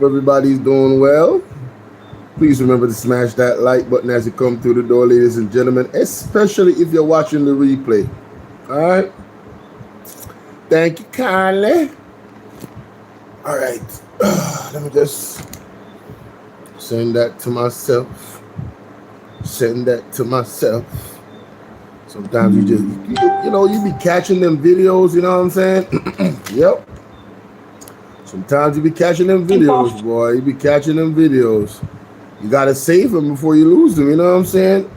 hope everybody's doing well. Please remember to smash that like button as you come through the door, ladies and gentlemen, especially if you're watching the replay. All right. Thank you kindly. All right. Let me just send that to myself. Send that to myself. Sometimes you just, you be catching them videos, you know what I'm saying? Yep. Sometimes you be catching them videos, boy. You be catching them videos. You gotta save them before you lose them, you know what I'm saying?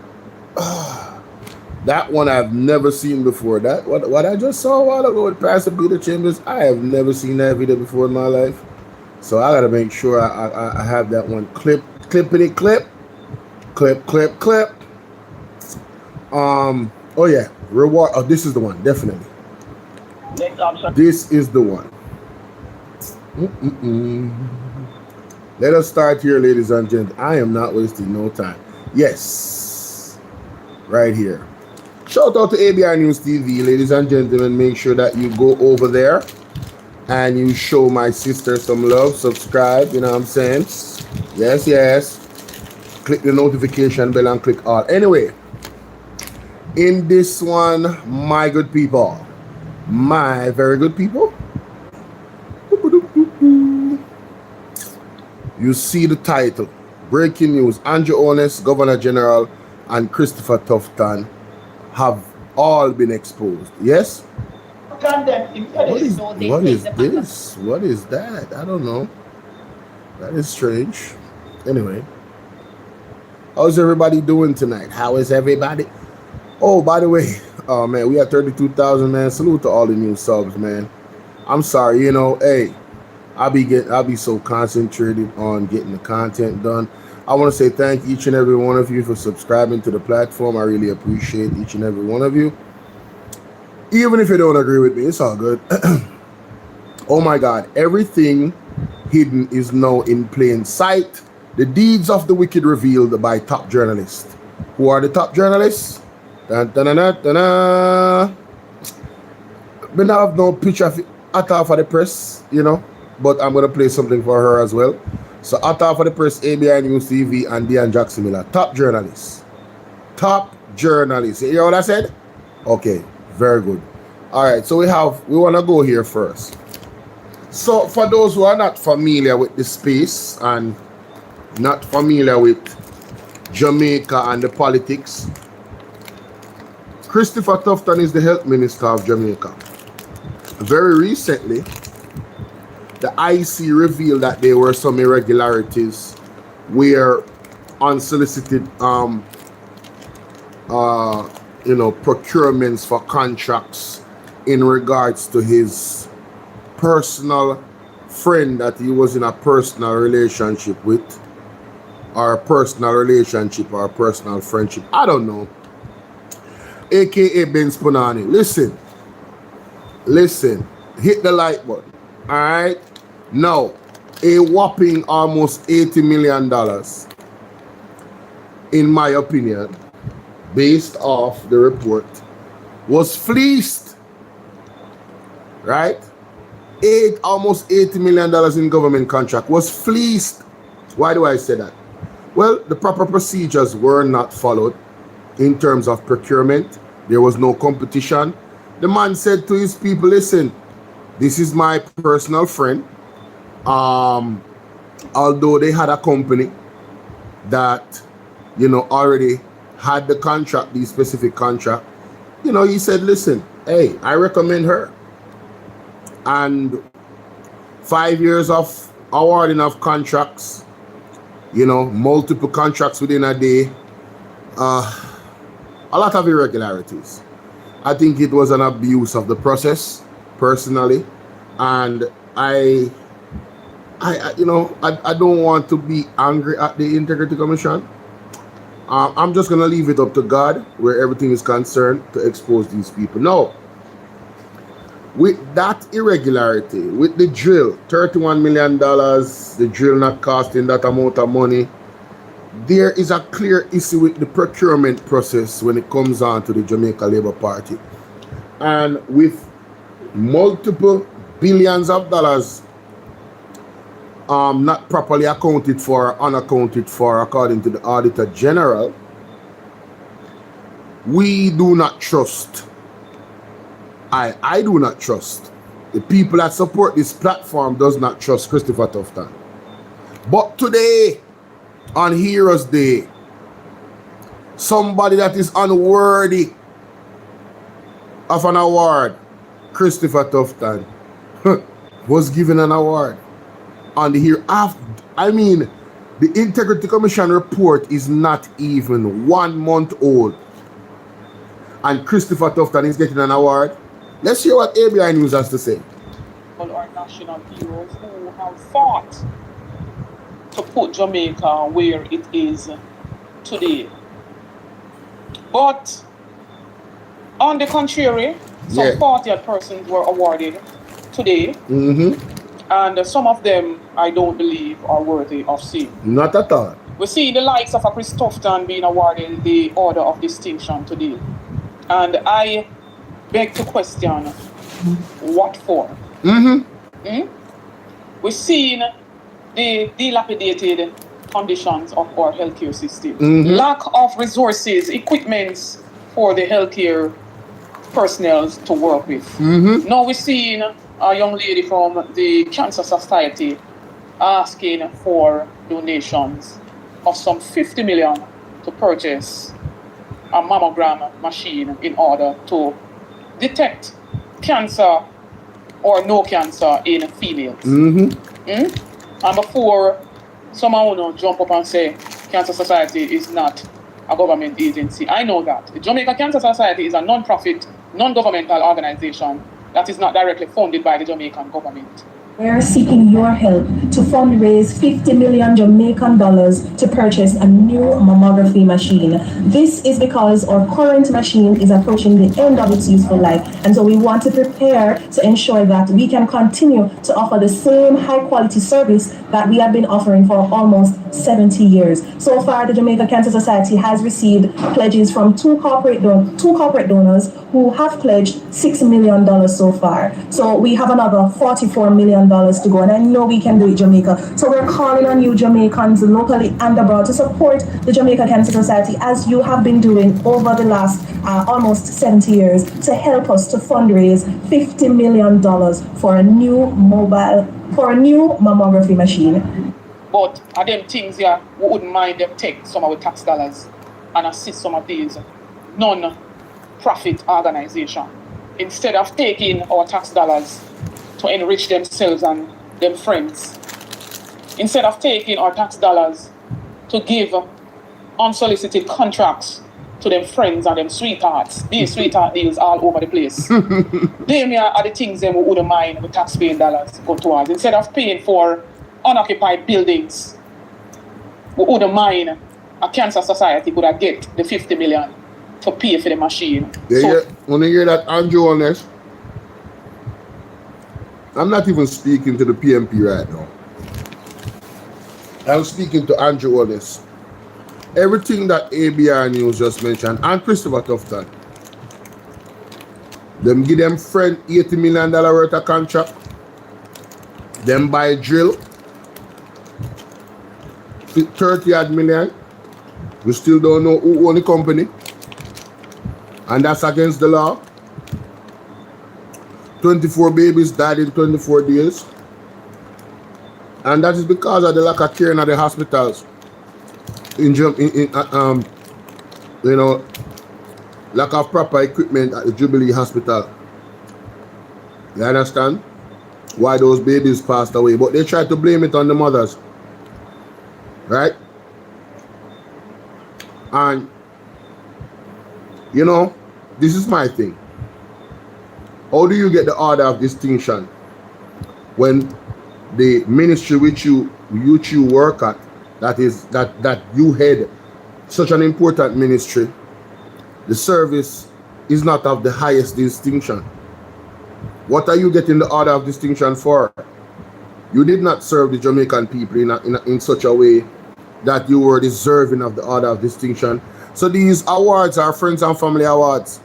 That one I've never seen before. That what I just saw a while ago with Pastor Peter Chambers, I have never seen that video before in my life. So I gotta make sure I have that one clippity clip. Oh yeah, reward. Oh, this is the one, definitely. Next option. This is the one. Let us start here, ladies and gentlemen. I am not wasting no time. Yes, right here. Shout out to ABR News TV, ladies and gentlemen. Make sure that you go over there and you show my sister some love. Subscribe, you know what I'm saying? Yes. Click the notification bell and click all. Anyway, in this one, my good people, my very good people, you see the title. Breaking news. Andrew Holness, Governor General, and Christopher Tufton have all been exposed. Yes? What is this? What is that? I don't know. That is strange. Anyway. How's everybody doing tonight? How is everybody? Oh, by the way, oh man, we have 32,000, man. Salute to all the new subs, man. I'm sorry, hey, I'll be so concentrated on getting the content done. I want to say thank each and every one of you for subscribing to the platform. I really appreciate each and every one of you. Even if you don't agree with me, it's all good. Oh my God, everything hidden is now in plain sight. The deeds of the wicked revealed by top journalists. Who are the top journalists? Dun, dun, dun, dun, dun, dun. We now have no picture of it at all for the press, but I'm going to play something for her as well. So at all for the press, ABI News TV and Dean Jackson Miller. Top journalists. Top journalists. You hear what I said? Okay, very good. All right, so we want to go here first. So for those who are not familiar with the space and not familiar with Jamaica and the politics, Christopher Tufton is the health minister of Jamaica. Very recently, the IC revealed that there were some irregularities where unsolicited procurements for contracts in regards to his personal friend that he was in a personal relationship with, or a personal relationship or a personal friendship. I don't know. AKA Ben Spunani. Listen. Hit the like button. All right. Now, a whopping almost $80 million, in my opinion, based off the report, was fleeced. Right? Almost $80 million in government contract was fleeced. Why do I say that? Well, the proper procedures were not followed in terms of procurement. There was no competition. The man said to his people, listen, this is my personal friend. Although they had a company that, already had the contract, the specific contract, he said, listen, hey, I recommend her. And 5 years of awarding of contracts, multiple contracts within a day, a lot of irregularities. I think it was an abuse of the process, personally, and I don't want to be angry at the Integrity Commission. I'm just gonna leave it up to God, where everything is concerned, to expose these people. No. With that irregularity, with the drill, $31 million, the drill not costing that amount of money, there is a clear issue with the procurement process when it comes on to the Jamaica Labour Party. And with multiple billions of dollars not properly accounted for, unaccounted for, according to the Auditor General, we do not trust. I do not trust. The people that support this platform does not trust Christopher Tufton. But today, on Heroes Day, somebody that is unworthy of an award, Christopher Tufton, was given an award. On the here after, I mean, the Integrity Commission report is not even 1 month old, and Christopher Tufton is getting an award. Let's hear what ABI News has to say. Our national heroes who have fought to put Jamaica where it is today. But on the contrary, some 40 persons were awarded today, and some of them I don't believe are worthy of seeing. Not at all. We see the likes of a Chris Tufton being awarded the Order of Distinction today. And I beg to question, what for? We've seen the dilapidated conditions of our healthcare system. Lack of resources, equipments for the healthcare personnel to work with. Now we're seeing a young lady from the Cancer Society asking for donations of some 50 million to purchase a mammogram machine in order to detect cancer or no cancer in females. And before someone will jump up and say Cancer Society is not a government agency, I know that. The Jamaica Cancer Society is a non-profit, non-governmental organization that is not directly funded by the Jamaican government. We're seeking your help to fundraise 50 million Jamaican dollars to purchase a new mammography machine. This is because our current machine is approaching the end of its useful life, and so we want to prepare to ensure that we can continue to offer the same high quality service that we have been offering for almost 70 years. So far, the Jamaica Cancer Society has received pledges from two corporate donors who have pledged $6 million so far. So we have another $44 million to go, and I know we can do it, Jamaica. So we're calling on you, Jamaicans, locally and abroad, to support the Jamaica Cancer Society as you have been doing over the last almost 70 years to help us to fundraise $50 million for a new mammography machine. But are them things here, we wouldn't mind them take some of our tax dollars and assist some of these non-profit organizations instead of taking our tax dollars to enrich themselves and them friends. Instead of taking our tax dollars to give unsolicited contracts to them friends and them sweethearts. These sweetheart deals all over the place. Them here are the things them we wouldn't mind with taxpaying dollars go towards. Instead of paying for unoccupied buildings, we wouldn't mind a cancer society could have get the 50 million to pay for the machine. When you hear that, Andrew Holness, I'm not even speaking to the PMP right now. I'm speaking to Andrew Holness. Everything that ABR News just mentioned, and Christopher Tufton, them give them friend $80 million worth of contract, them buy drill, 30 million, we still don't know who own the company, and that's against the law. 24 babies died in 24 days. And that is because of the lack of care in the hospitals. Lack of proper equipment at the Jubilee Hospital. You understand? Why those babies passed away. But they try to blame it on the mothers. Right? And, this is my thing. How do you get the order of distinction when the ministry which you work at, that you head such an important ministry, the service is not of the highest distinction? What are you getting the order of distinction for? You did not serve the Jamaican people in such a way that you were deserving of the order of distinction. So these awards are friends and family awards.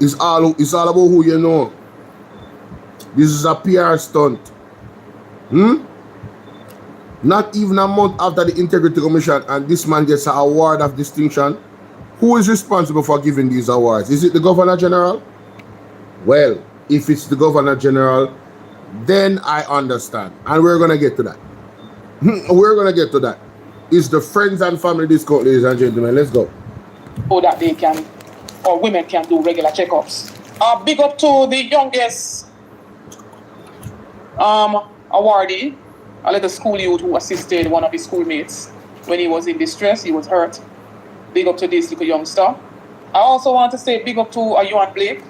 It's all about who you know. This is a PR stunt. Not even a month after the Integrity Commission, and this man gets an award of distinction. Who is responsible for giving these awards? Is it the Governor General? Well, if it's the Governor General, then I understand. And we're going to get to that. We're going to get to that. It's the friends and family discount, ladies and gentlemen. Let's go. So that they can, or women can do regular checkups. Big up to the youngest awardee, a little school youth who assisted one of his schoolmates when he was in distress, he was hurt. Big up to this little youngster. I also want to say big up to Yuan Blake.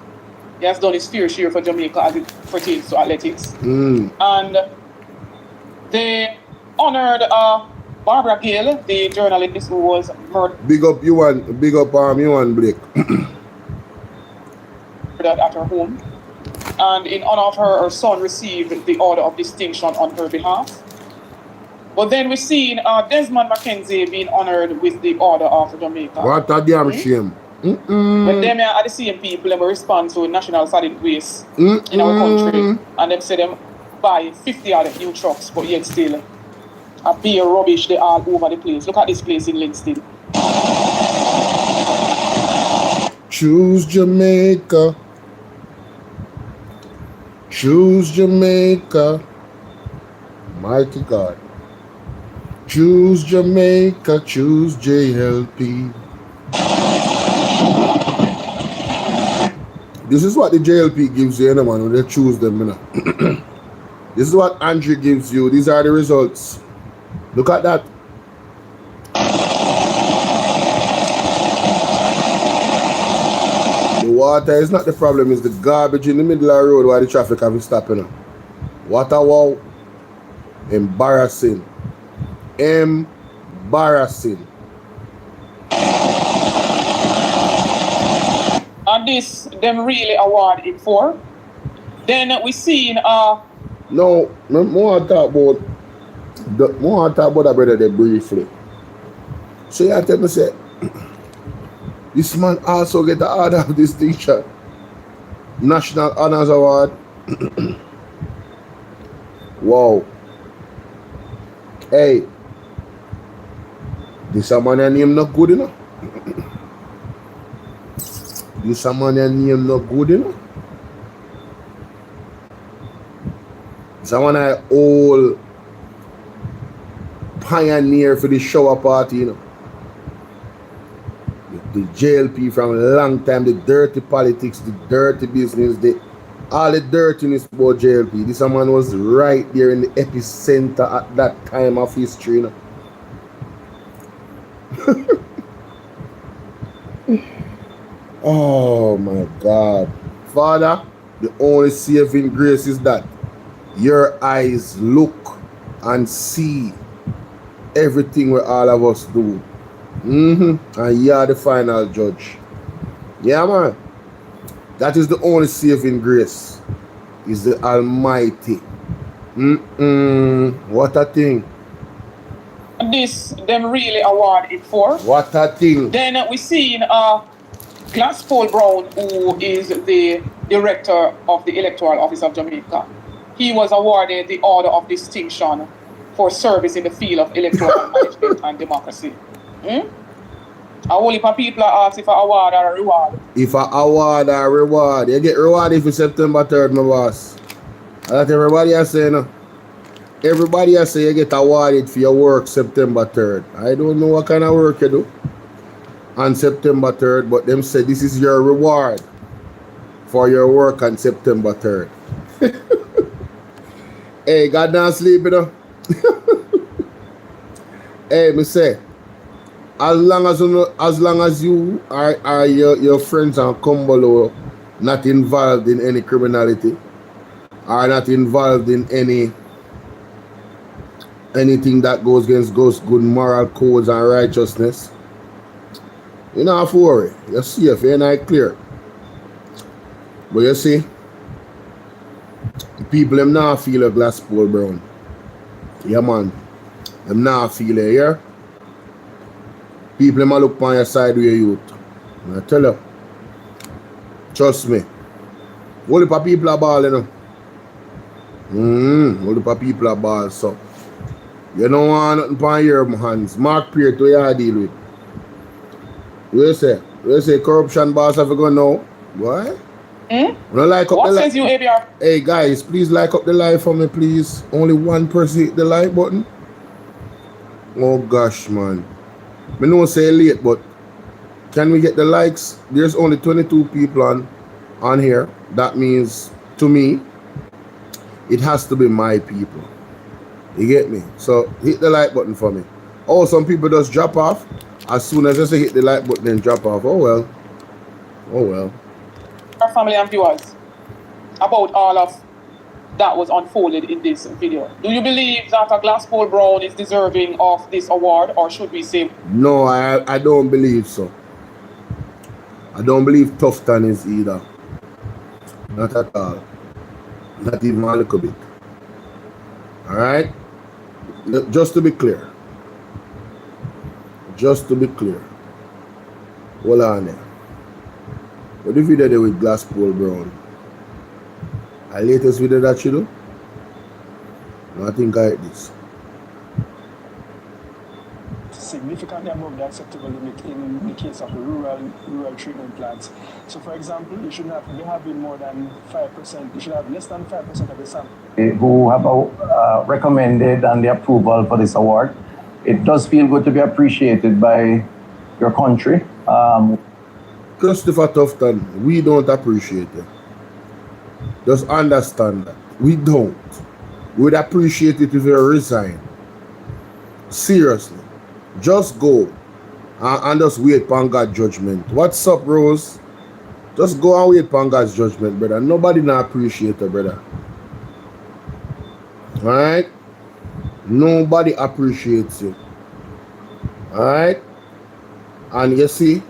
He has done his fair share for Jamaica as it pertains to athletics. And they honored Barbara Gale, the journalist who was murdered. Big up Yuan Blake. At her home. And in honor of her, her son received the Order of Distinction on her behalf. But then we've seen Desmond McKenzie being honored with the Order of Jamaica. What a damn shame. When them are the same people, they will respond to national solid waste in our country. And them say them buy 50 other new trucks, but yet still a beer rubbish they all over the place. Look at this place in Linston. Choose Jamaica. Choose Jamaica. Mighty God. Choose Jamaica. Choose JLP. This is what the JLP gives you, man, when they choose them, you know. This is what Andrew gives you. These are the results. Look at that. The water is not the problem, it's the garbage in the middle of the road where the traffic have been stopping. Water, wow. Embarrassing. Embarrassing. And this, them really award it for. Then we seen No, more talk about that brother there briefly. So you tell me say this man also get the Order of Distinction. National Honors Award. Wow. Hey. This a man name not good enough. This a man name not good enough. Someone a old pioneer for the shower party, you know. The JLP from a long time, the dirty politics, the dirty business, all the dirtiness about JLP. This man was right there in the epicenter at that time of history, you know. Oh my God. Father, the only saving grace is that your eyes look and see everything what all of us do. And you are the final judge. Yeah, man. That is the only saving grace. Is the Almighty. What a thing. this, them really award it for. What a thing. Then we seen Glasspool Brown, who is the director of the Electoral Office of Jamaica. He was awarded the Order of Distinction for service in the field of electoral management and democracy. A whole heap of people are asked if an award or a reward. If an award or a reward, you get rewarded for September 3rd, my boss. That's everybody is saying. Everybody is saying you get awarded for your work September 3rd. I don't know what kind of work you do on September 3rd, but them say this is your reward for your work on September 3rd. Hey, God don't sleep, you know. Hey, me say, as long as you are your friends and Bolo not involved in any criminality, are not involved in anything that goes against good moral codes and righteousness, you don't have to worry. You're safe, you're not clear. But you see, people them not feel a Glasspool Brown. Yeah, man. Them not feel it, yeah? People them look on your side with your youth. I tell you. Trust me. Whole heap of people are balling, you know. All the people are bars, so. You don't want nothing upon your hands. Mark Peart, what you deal with? What you say? What you say corruption boss have to go now? What? Like up what the says you, ABR? Hey guys, please like up the live for me, please. Only one person hit the like button. Oh gosh, man. Me know say late, but can we get the likes? There's only 22 people on here. That means, to me, it has to be my people. You get me? So hit the like button for me. Oh, some people just drop off. As soon as I say hit the like button, then drop off. Oh well. Oh well. Our family and viewers, about all of that was unfolded in this video. Do you believe that a Glasspool Brown is deserving of this award, or should we say? No, I don't believe so. I don't believe Tufton is either. Not at all. Not even a little bit. Alright? Just to be clear. Just to be clear. Hold on there. What if you did it with Glasspool Brown? The latest video that you do? No, I think I hate this. Significantly above the acceptable limit in the case of rural treatment plants. So, for example, you should not be having more than 5%. You should have less than 5% of the sample. Who have recommended and the approval for this award. It does feel good to be appreciated by your country. Christopher Tufton, we don't appreciate it. Just understand that. We don't. We'd appreciate it if you resign. Seriously. Just go and just wait upon God's judgment. What's up, Rose? Just go and wait upon God's judgment, brother. Nobody not appreciate it, brother. Alright? Nobody appreciates you. Alright? And you see,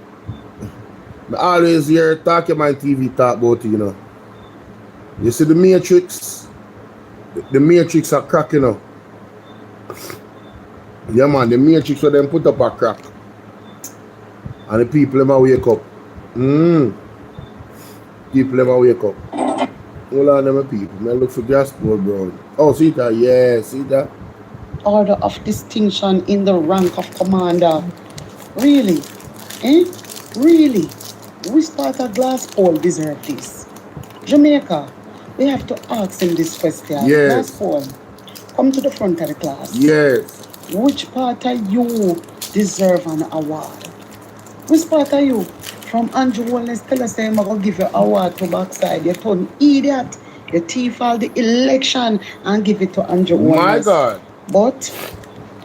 I always hear talking my TV talk about it, you know. You see the Matrix? The Matrix are cracking up. Yeah man, the Matrix where them put up a crack. And the people never wake up. People never wake up. Hold on them people. I look for Glasspool Brown. Oh, see that? Yeah, see that? Order of distinction in the rank of commander. Really? Really? Which part of Glasspool deserve this? Jamaica, we have to ask him this question. Yes. Glasspool, come to the front of the class. Yes. Which part of you deserve an award? Which part of you? From Andrew Holness tell us I'm going to give you an award to backside. You turn idiot. You thief all the election and give it to Andrew Holness. My God. But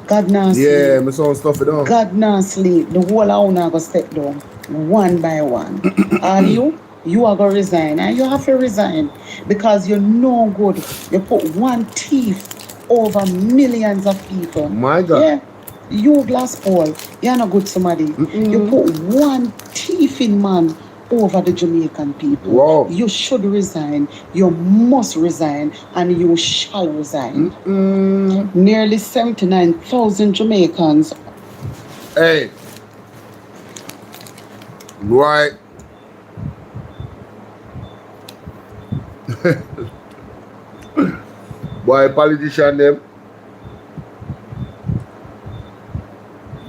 God not sleep. Yeah, me saw stuff it down. God not sleep. The whole of you go step down one by one. All you are going to resign. And you have to resign because you're no good. You put one thief over millions of people. My God. Yeah. You Glasspool, you're not good somebody. You put one thieving man over the Jamaican people. Wow. You should resign. You must resign. And you shall resign. Nearly 79,000 Jamaicans. Hey. Right. Boy, politician them.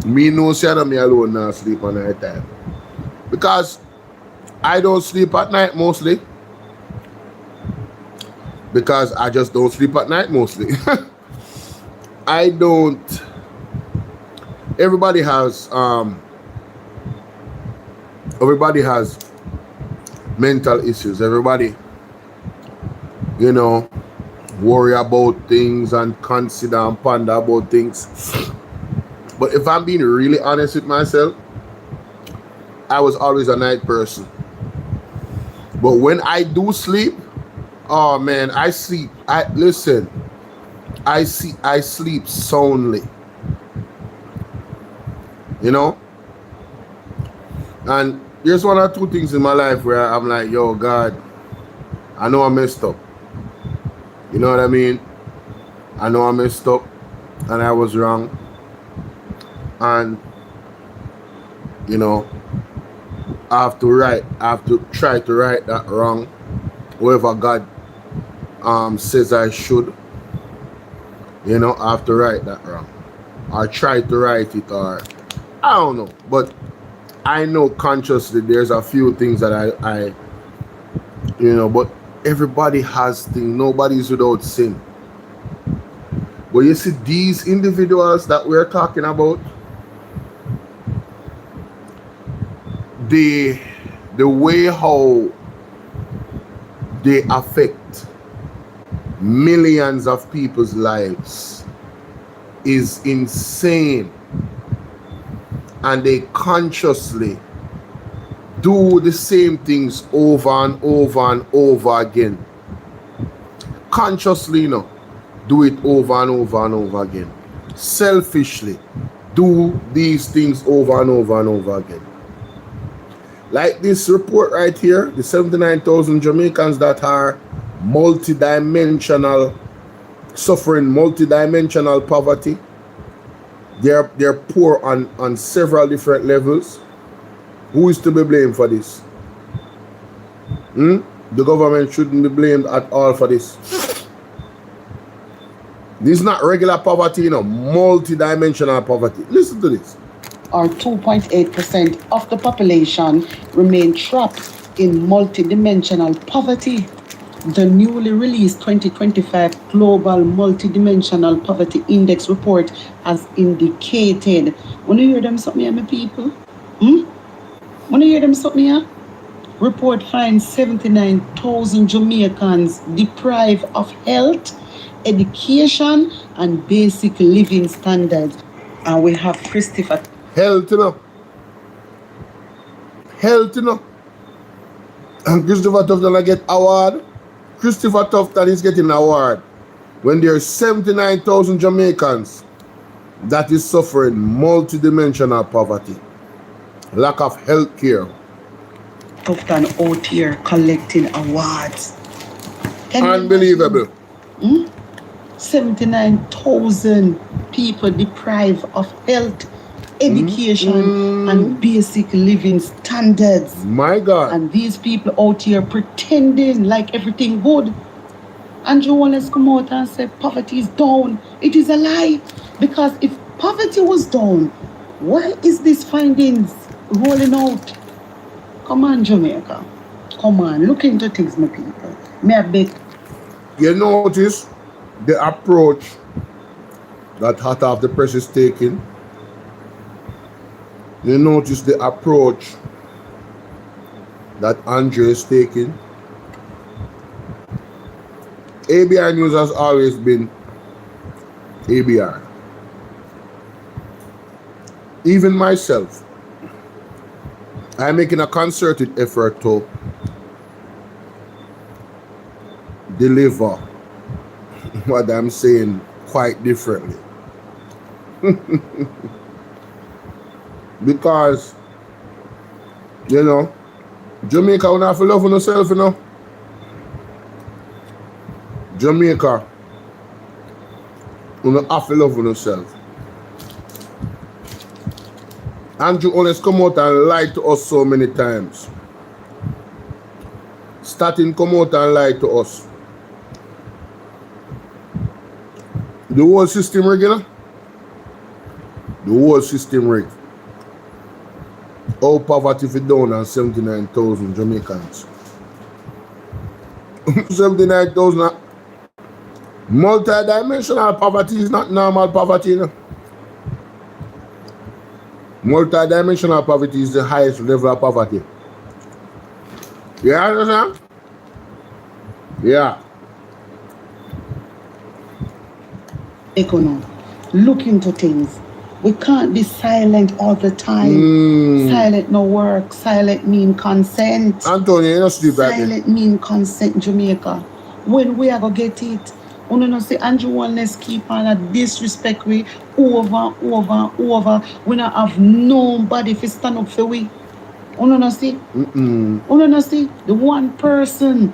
Me no say that me alone not sleep at night time. Because I don't sleep at night mostly. Because I just don't sleep at night mostly. I don't. Everybody has mental issues. Everybody, you know, worry about things and consider and ponder about things. But if I'm being really honest with myself, I was always a night person. But when I do sleep, oh man, I sleep. I sleep soundly. You know? And there's one or two things in my life where I'm like, yo, God, I know I messed up. You know what I mean? I know I messed up and I was wrong. And, you know, I have to try to right that wrong. Whoever God says I should. You know, I have to write that wrong. Or try to write it, or I don't know. But I know consciously there's a few things that I you know, but everybody has things. Nobody's without sin. But you see, these individuals that we're talking about, the way how they affect millions of people's lives is insane. And they consciously do the same things over and over and over again. Consciously, you know, do it over and over and over again. Selfishly, do these things over and over and over again. Like this report right here, the 79,000 Jamaicans that are multidimensional, suffering multidimensional poverty. They're poor on several different levels. Who is to be blamed for this? The government shouldn't be blamed at all for this. This is not regular poverty, you know, multidimensional poverty. Listen to this. Or 2.8% of the population remain trapped in multidimensional poverty. The newly released 2025 Global Multidimensional Poverty Index report has indicated. Wanna hear them something here, my people? Wanna hear them something here? Report finds 79,000 Jamaicans deprived of health, education, and basic living standards. And we have Christopher. Health, you know. Health, you know. And Christopher Tufton get award. Christopher Tufton is getting an award when there are 79,000 Jamaicans that is suffering multidimensional poverty, lack of health care. Tufton out here collecting awards. Unbelievable. 79,000 people deprived of health, education, and basic living standards. My God. And these people out here pretending like everything good. Andrew Holness come out and say poverty is down. It is a lie. Because if poverty was down, why is this findings rolling out? Come on, Jamaica. Come on, look into things, my people. May I beg? You notice the approach that Hot Off the Press is taking. You notice the approach that Andre is taking. ABR News has always been ABR. Even myself, I'm making a concerted effort to deliver what I'm saying quite differently. Because, you know, Jamaica don't have to love on herself, you know. Jamaica don't have to love on herself. Andrew Holness come out and lied to us so many times. Starting come out and lie to us. The whole system rigged, you know? The whole system rigged. All poverty for down on 79,000 Jamaicans. 79,000. Multidimensional poverty is not normal poverty, you know? Multidimensional poverty is the highest level of poverty. You understand? Yeah. Econo, look into things. We can't be silent all the time. Silent no work. Silent mean consent. Antonio, you don't sleep back there. Silent mean consent, Jamaica. When we are going to get it, we don't say Andrew Holness keep on a disrespect we over. We don't have nobody to stand up for we. We don't see. We don't see the one person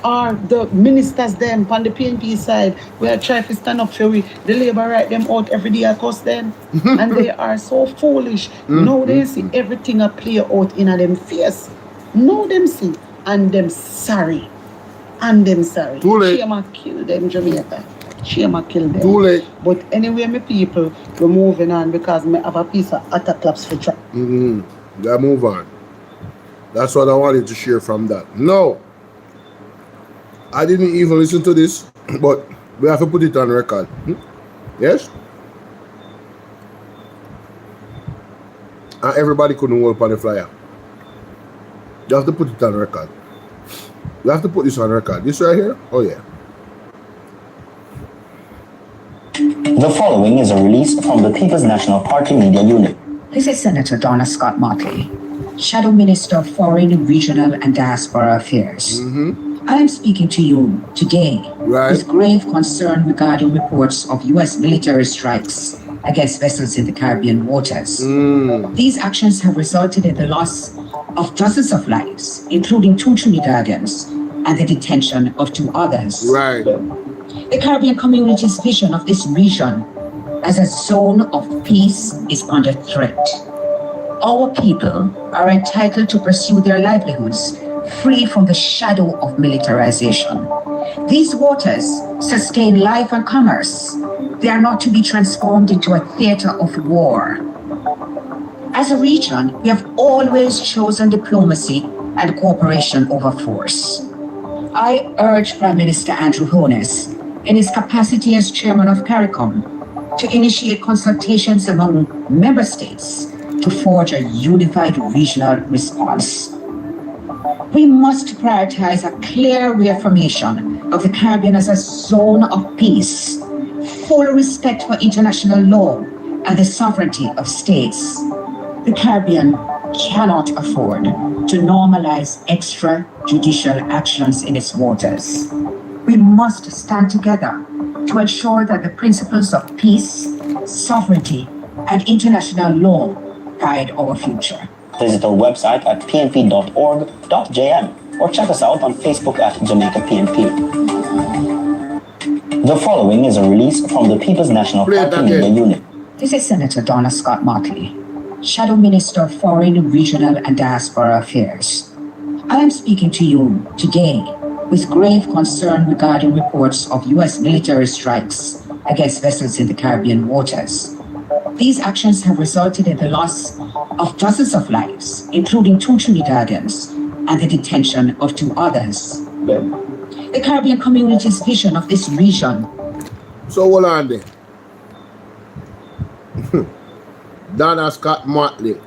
or the ministers them on the PNP side, we are trying to stand up for we. The Labour write them out every day across them. And they are so foolish. Now they see everything a play out in a them face. Now them see and them sorry. and them sorry. Too late. Shame kill them, Jamaica. Shame kill them. Too late. But anyway, my people, we're moving on because I have a piece of utter claps for track. Yeah, move on. That's what I wanted to share from that. No, I didn't even listen to this, but we have to put it on record. Yes? And everybody couldn't work on the flyer. You have to put it on record. You have to put this on record. This right here? Oh, yeah. The following is a release from the People's National Party Media Unit. This is Senator Donna Scott Motley, Shadow Minister of Foreign, Regional and Diaspora Affairs. I am speaking to you today with grave concern regarding reports of U.S. military strikes against vessels in the Caribbean waters. These actions have resulted in the loss of dozens of lives, including 2 Trinidadians, and the detention of 2 others. The Caribbean community's vision of this region as a zone of peace is under threat. Our people are entitled to pursue their livelihoods free from the shadow of militarization. These waters sustain life and commerce. They are not to be transformed into a theater of war. As a region, we have always chosen diplomacy and cooperation over force. I urge Prime Minister Andrew Holness, in his capacity as chairman of CARICOM, to initiate consultations among member states to forge a unified regional response. We must prioritize a clear reaffirmation of the Caribbean as a zone of peace, full respect for international law and the sovereignty of states. The Caribbean cannot afford to normalize extrajudicial actions in its waters. We must stand together to ensure that the principles of peace, sovereignty, and international law guide our future. Visit our website at pnp.org.jm or check us out on Facebook at Jamaica PNP. The following is a release from the People's National Party Media Unit. This is Senator Donna Scott Motley, Shadow Minister of Foreign, Regional and Diaspora Affairs. I am speaking to you today with grave concern regarding reports of U.S. military strikes against vessels in the Caribbean waters. These actions have resulted in the loss of dozens of lives, including 2 Trinidadians, and the detention of 2 others. The Caribbean community's vision of this region. So hold on there. Donna Scott Motley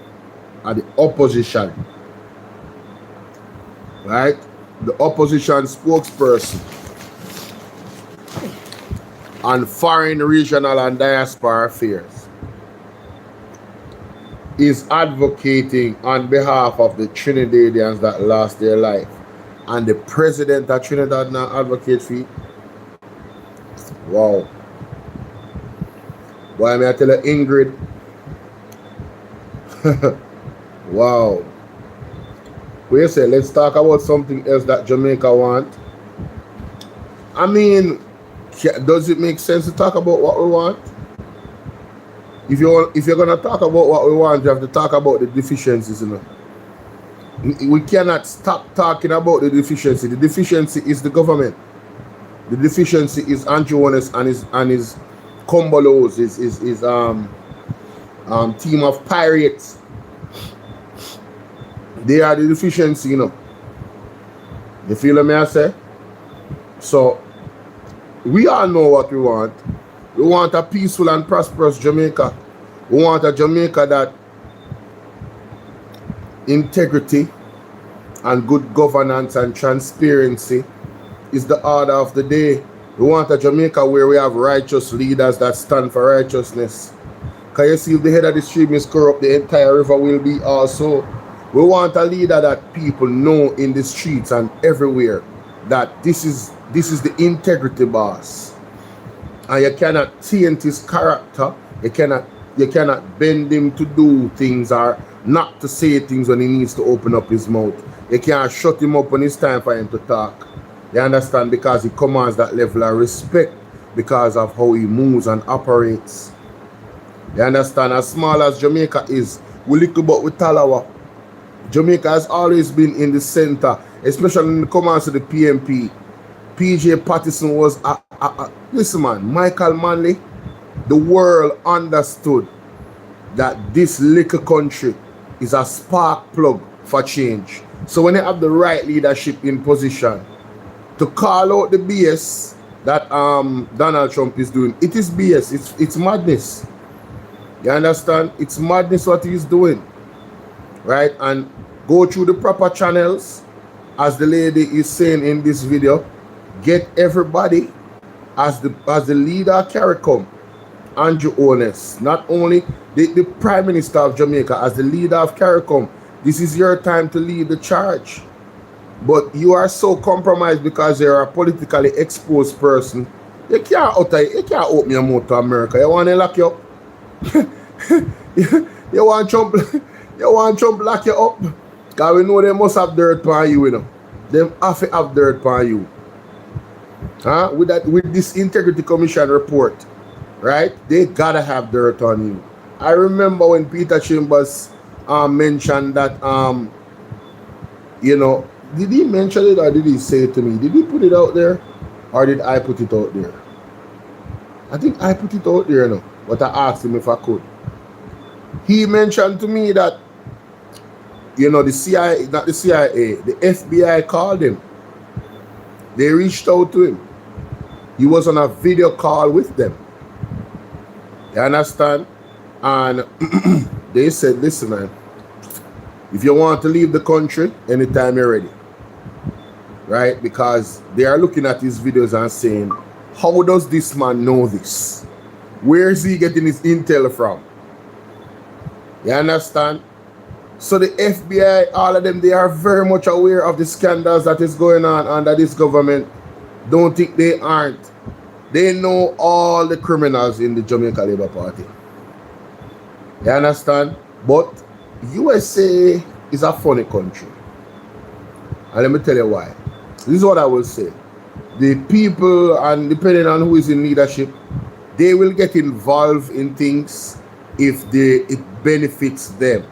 are the opposition. Right? The opposition spokesperson on foreign, regional and diaspora affairs is advocating on behalf of the Trinidadians that lost their life. And the president of Trinidad now advocates for it. Wow. Why may I tell you, Ingrid? Wow. We say, let's talk about something else that Jamaica want. I mean, does it make sense to talk about what we want? If you're gonna talk about what we want, you have to talk about the deficiencies, you know. We cannot stop talking about the deficiency. The deficiency is the government. The deficiency is Andrew Holness and his Bolos, his team of pirates. They are the deficiency, you know. You feel what I say? So we all know what we want. We want a peaceful and prosperous Jamaica. We want a Jamaica that integrity and good governance and transparency is the order of the day. We want a Jamaica where we have righteous leaders that stand for righteousness. Because you see, if the head of the stream is corrupt, the entire river will be also. We want a leader that people know in the streets and everywhere that this is the integrity boss. And you cannot taint his character. You cannot bend him to do things or not to say things when he needs to open up his mouth. You can't shut him up when it's time for him to talk. You understand? Because he commands that level of respect because of how he moves and operates. You understand? As small as Jamaica is, we little but with Talawa. Jamaica has always been in the center, especially when it comes to the PNP. PJ Patterson was listen, man, Michael Manley, the world understood that this little country is a spark plug for change. So when they have the right leadership in position to call out the BS that Donald Trump is doing, it is BS. It's madness. You understand? It's madness what he's doing, right? And go through the proper channels, as the lady is saying in this video. Get everybody as the leader of CARICOM, Andrew Holness, not only the Prime Minister of Jamaica, as the leader of CARICOM. This is your time to lead the charge. But you are so compromised because you're a politically exposed person. You can't open your mouth to America. You want to lock you up. you want Trump lock you up. Because we know they must have dirt on you, you know. They have to have dirt on you. Huh? With this Integrity Commission report, right? They gotta have dirt on you. I remember when Peter Chambers mentioned that you know, did he mention it or did he say it to me? Did he put it out there or did I put it out there? I think I put it out there, no, but I asked him if I could. He mentioned to me that, you know, the CIA, not the CIA, the FBI called him. They reached out to him. He was on a video call with them. You understand? And they said, listen, man, if you want to leave the country, anytime you're ready. Right? Because they are looking at his videos and saying, how does this man know this? Where is he getting his intel from? You understand? So the FBI, all of them, they are very much aware of the scandals that is going on under this government. Don't think they aren't. They know all the criminals in the Jamaica Labour Party. You understand? But USA is a funny country. And let me tell you why. This is what I will say. The people, and depending on who is in leadership, they will get involved in things if it benefits them.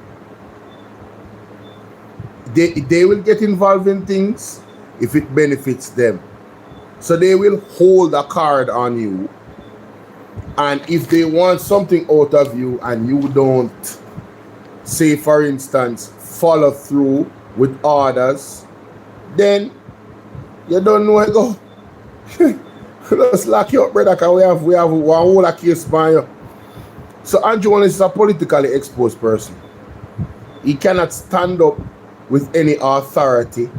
They will get involved in things if it benefits them. So they will hold a card on you. And if they want something out of you and you don't, say for instance, follow through with orders, then you don't know where to go. Let's lock you up, brother, because we have one whole case by you. So Andrew Holness is a politically exposed person. He cannot stand up with any authority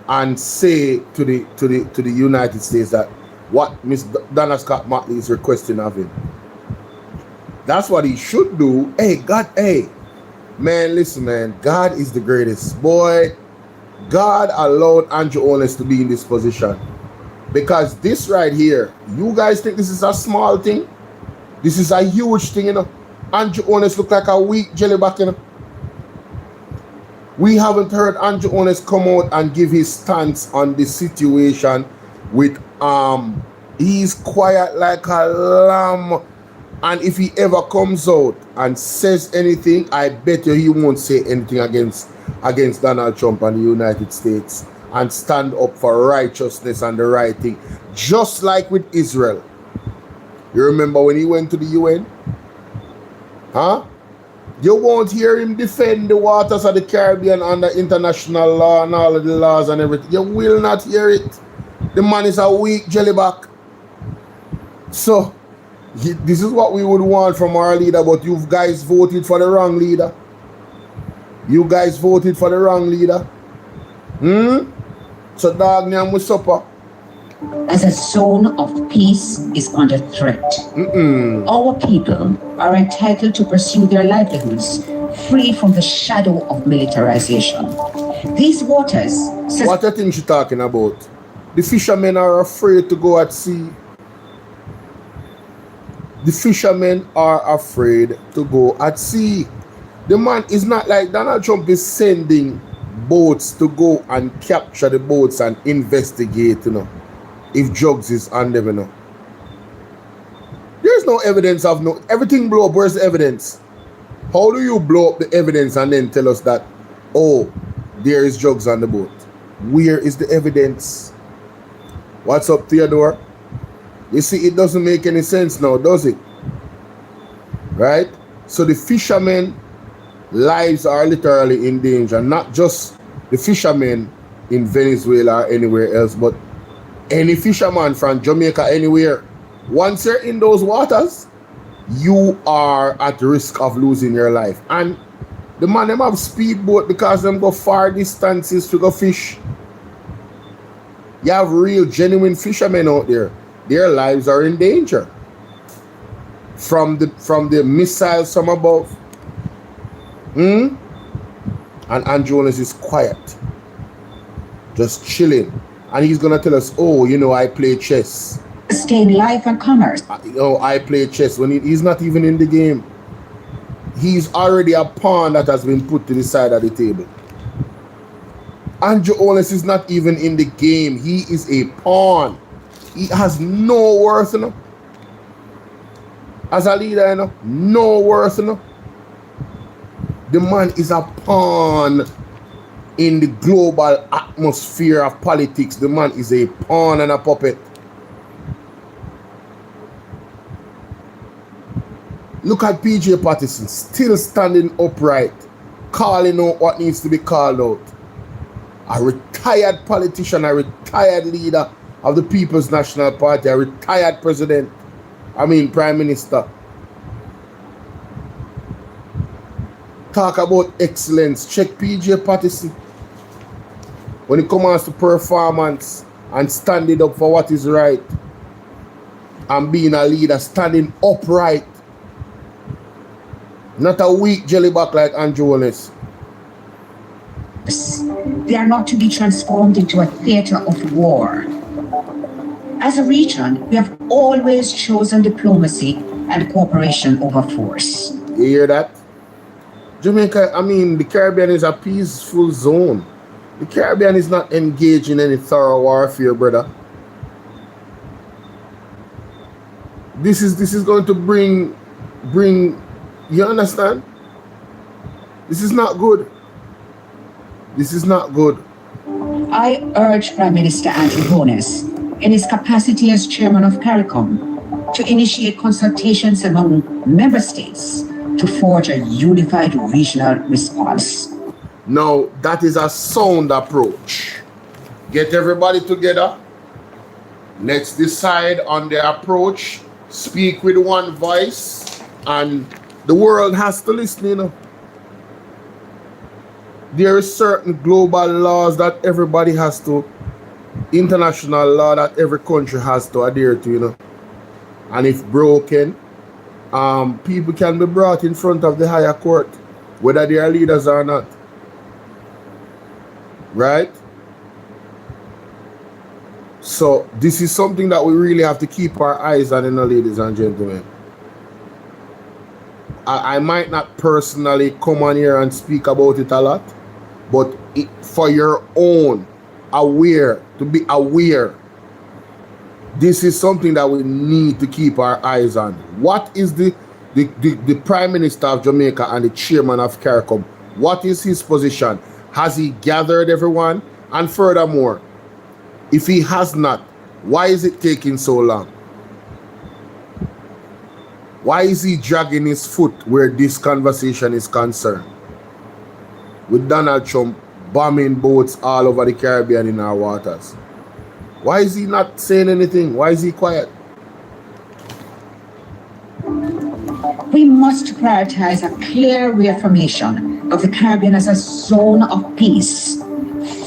and say to the United States that what Miss Donna Scott Motley is requesting of him. That's what he should do. Hey, God, hey, man, listen, man, God is the greatest. Boy, God allowed Andrew Holness to be in this position. Because this right here, you guys think this is a small thing? This is a huge thing, you know. Andrew Holness look like a weak jellyback, you know. We haven't heard Andrew Holness come out and give his stance on the situation with he's quiet like a lamb. And if he ever comes out and says anything, I bet you he won't say anything against Donald Trump and the United States and stand up for righteousness and the right thing. Just like with Israel. You remember when he went to the UN? Huh? You won't hear him defend the waters of the Caribbean under international law and all of the laws and everything. You will not hear it. The man is a weak jellyback. So, this is what we would want from our leader, but you guys voted for the wrong leader. You guys voted for the wrong leader. So, dog, name with supper. As a zone of peace is under threat, our people are entitled to pursue their livelihoods free from the shadow of militarization. These waters... What do you think she's talking about? The fishermen are afraid to go at sea. The fishermen are afraid to go at sea. The man is not like Donald Trump is sending boats to go and capture the boats and investigate, you know, if drugs is on them, you know. There's no evidence of no... Everything blow up. Where's the evidence? How do you blow up the evidence and then tell us that, oh, there is drugs on the boat? Where is the evidence? What's up, Theodore? You see, it doesn't make any sense now, does it? Right? So the fishermen lives are literally in danger, not just the fishermen in Venezuela or anywhere else, but any fisherman from Jamaica, anywhere. Once you're in those waters, you are at risk of losing your life. And the man them have speedboat because them go far distances to go fish. You have real genuine fishermen out there. Their lives are in danger from the missiles from above. And Andrew Holness is quiet, just chilling, and he's gonna tell us, oh, you know, I play chess. Sustain life and commerce. I play chess when he's not even in the game. He's already a pawn that has been put to the side of the table. Andrew Holness is not even in the game. He is a pawn. He has no worth, you know. As a leader, you know, no worth, you know. The man is a pawn in the global atmosphere of politics. The man is a pawn and a puppet. Look at PJ Patterson, still standing upright, calling out what needs to be called out. A retired politician, a retired leader of the People's National Party, a retired Prime Minister. Talk about excellence. Check PJ Patterson. When it comes to performance and standing up for what is right and being a leader, standing upright. Not a weak jellyback like Andrew Holness. They are not to be transformed into a theater of war. As a region, we have always chosen diplomacy and cooperation over force. You hear that? Jamaica, the Caribbean is a peaceful zone. The Caribbean is not engaged in any thorough warfare, brother. This is going to bring, you understand? This is not good. This is not good. I urge Prime Minister Andrew Holness, in his capacity as chairman of CARICOM, to initiate consultations among member states to forge a unified regional response. Now, that is a sound approach. Get everybody together. Let's decide on the approach. Speak with one voice. And the world has to listen, you know. There are certain global laws that everybody has to, international law that every country has to adhere to, you know. And if broken, people can be brought in front of the higher court, whether they are leaders or not. Right? So this is something that we really have to keep our eyes on, you know, ladies and gentlemen. I might not personally come on here and speak about it a lot, but for your own to be aware, this is something that we need to keep our eyes on. What is the Prime Minister of Jamaica and the Chairman of CARICOM? What is his position? Has he gathered everyone? And furthermore, if he has not, why is it taking so long? Why is he dragging his foot where this conversation is concerned? With Donald Trump bombing boats all over the Caribbean in our waters. Why is he not saying anything? Why is he quiet? We must prioritize a clear reaffirmation of the Caribbean as a zone of peace,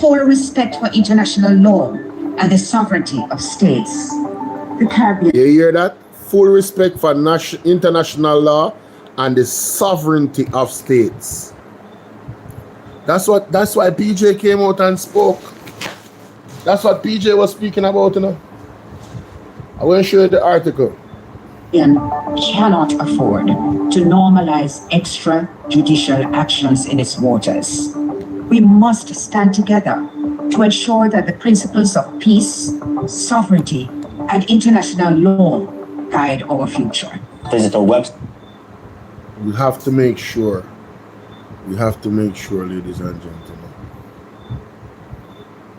full respect for international law and the sovereignty of states. The Caribbean. You hear that? Full respect for international law and the sovereignty of states. That's why PJ came out and spoke. That's what PJ was speaking about, you know. I will show you the article. Cannot afford to normalize extrajudicial actions in its waters. We must stand together to ensure that the principles of peace, sovereignty, and international law guide our future. Visit our website. We have to make sure. We have to make sure, ladies and gentlemen.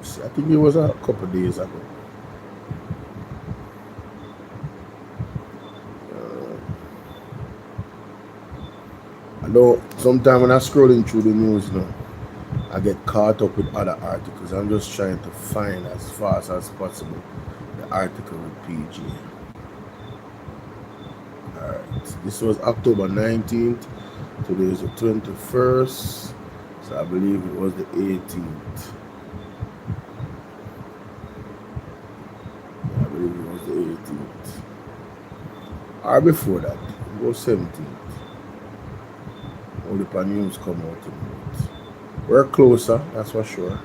See, I think it was a couple of days ago. I know sometimes when I'm scrolling through the news, you know, I get caught up with other articles. I'm just trying to find as fast as possible the article with PG. Alright, this was October 19th. Today is the 21st. So I believe it was the 18th. I believe it was the 18th. Or before that, it was 17th. All the news come out tonight. We're closer, that's for sure.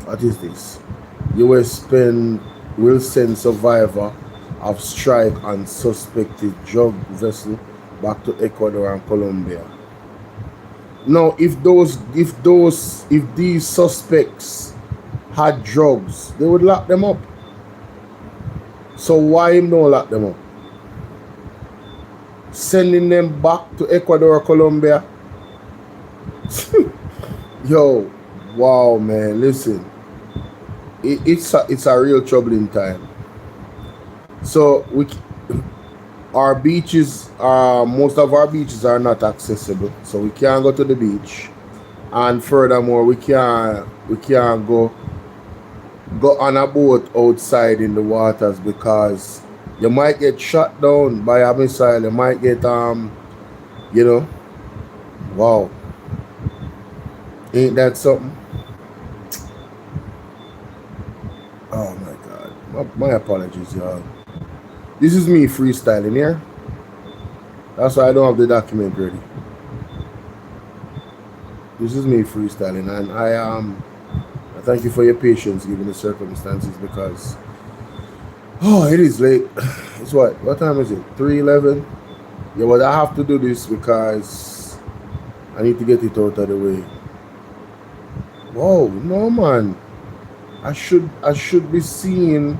What is this? US will send survivor of strike on suspected drug vessel back to Ecuador and Colombia. Now, if these suspects had drugs, they would lock them up. So why him don't lock them up? Sending them back to Ecuador or Colombia? Yo, wow, man, listen. It's a real troubling time. So our beaches, most of our beaches are not accessible, so we can't go to the beach, and furthermore, we can't go on a boat outside in the waters because you might get shot down by a missile. You might get you know, wow, ain't that something? Oh my God, my apologies, y'all. This is me freestyling here. That's why I don't have the document ready. This is me freestyling, and I thank you for your patience given the circumstances because it is late. It's what time is it? 3:11. Yeah, well, I have to do this because I need to get it out of the way. Whoa, no man. I should be seeing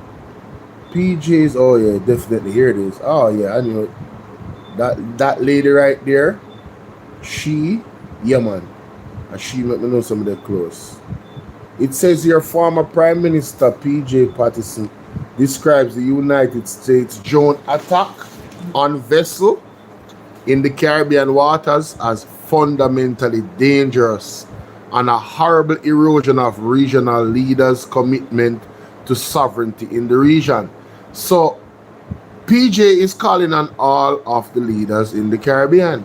PJ's. Oh yeah, definitely. Here it is. Oh yeah, I knew it. That lady right there, yeah man, she make me know some of the clothes. It says here, former Prime Minister PJ Patterson describes the United States drone attack on vessel in the Caribbean waters as fundamentally dangerous and a horrible erosion of regional leaders' commitment to sovereignty in the region. So PJ is calling on all of the leaders in the Caribbean,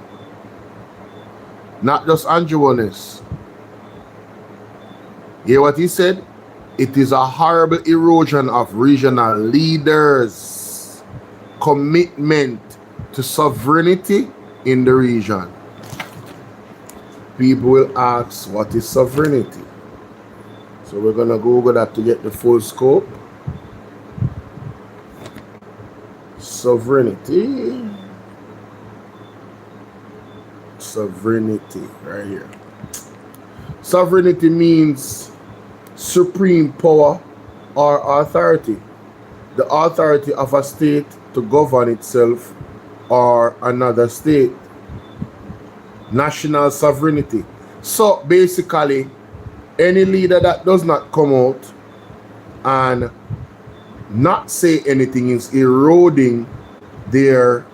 not just Andrew Holness. Hear what he said? It is a horrible erosion of regional leaders' commitment to sovereignty in the region. People will ask, what is sovereignty? So we're going to Google that to get the full scope. Sovereignty, right here. Sovereignty means supreme power or authority. The authority of a state to govern itself or another state. National sovereignty. So basically, any leader that does not come out and not say anything is eroding their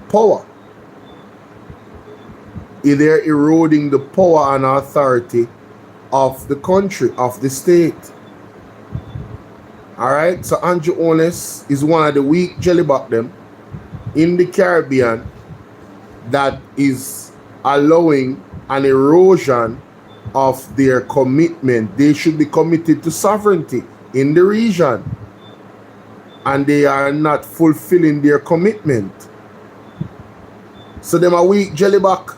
power. They're eroding the power and authority of the country, of the state. Alright, so Andrew Holness is one of the weak jellyback them in the Caribbean that is allowing an erosion of their commitment. They should be committed to sovereignty in the region, and they are not fulfilling their commitment. So them a weak jellyback.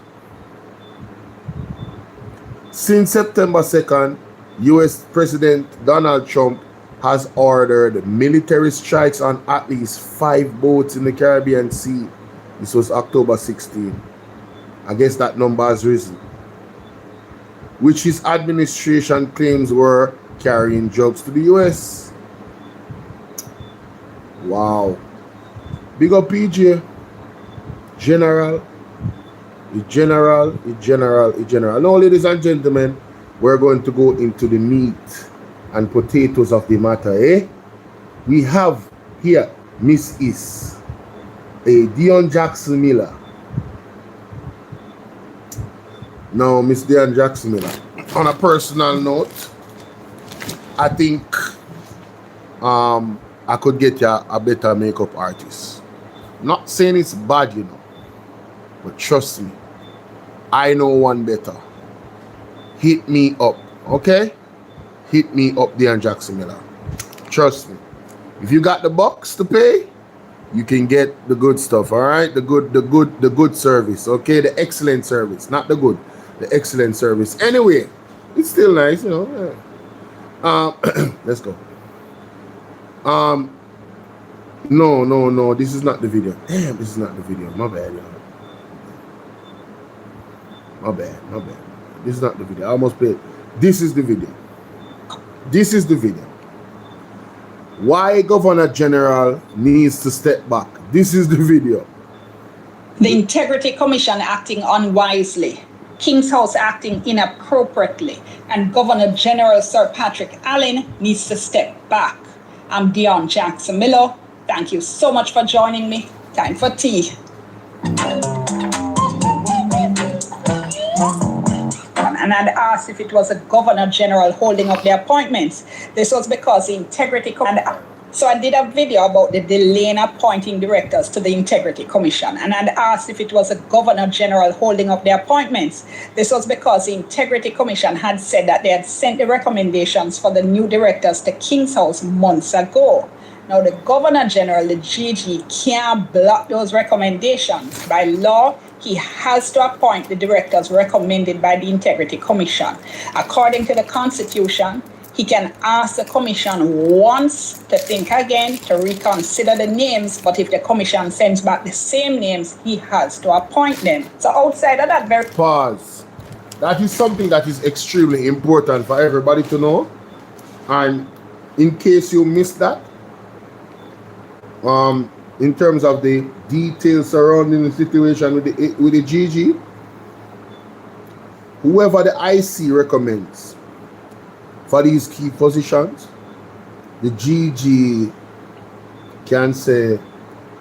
Since September 2nd, US President Donald Trump has ordered military strikes on at least 5 boats in the Caribbean Sea. This was October 16. I guess that number has risen, which his administration claims were carrying drugs to the US. Wow. Big up PJ. General. General. Now, ladies and gentlemen, we're going to go into the meat and potatoes of the matter, eh? We have here Miss Is, a Dion Jackson Miller, No, Miss Diane Jackson Miller. On a personal note, I think I could get you a better makeup artist. Not saying it's bad, you know, but trust me, I know one better. Hit me up, okay? Hit me up, Diane Jackson Miller. Trust me. If you got the bucks to pay, you can get the good stuff, all right? The good service, okay? The excellent service, not the good, the excellent service. Anyway, it's still nice, you know. Let's go. No, this is not the video. Damn, this is not the video. My bad, y'all. My bad. This is not the video. I almost played. This is the video. This is the video. Why Governor General needs to step back. This is the video. The Integrity Commission acting unwisely, King's House acting inappropriately, and Governor General Sir Patrick Allen needs to step back. I'm Dion Jackson Miller. Thank you so much for joining me. Time for tea. And I'd asked if it was a Governor General holding up the appointments. This was because the Integrity Commission. So I did a video about the delay in appointing directors to the Integrity Commission, and I'd asked if it was a Governor General holding up the appointments. This was because the Integrity Commission had said that they had sent the recommendations for the new directors to King's House months ago. Now the Governor General, the GG, can't block those recommendations. By law, he has to appoint the directors recommended by the Integrity Commission. According to the Constitution, he can ask the Commission once to think again, to reconsider the names, but if the Commission sends back the same names, he has to appoint them. So outside of that very... Pause. That is something that is extremely important for everybody to know. And in case you missed that, in terms of the details surrounding the situation with the GG, whoever the IC recommends for these key positions, the GG can say,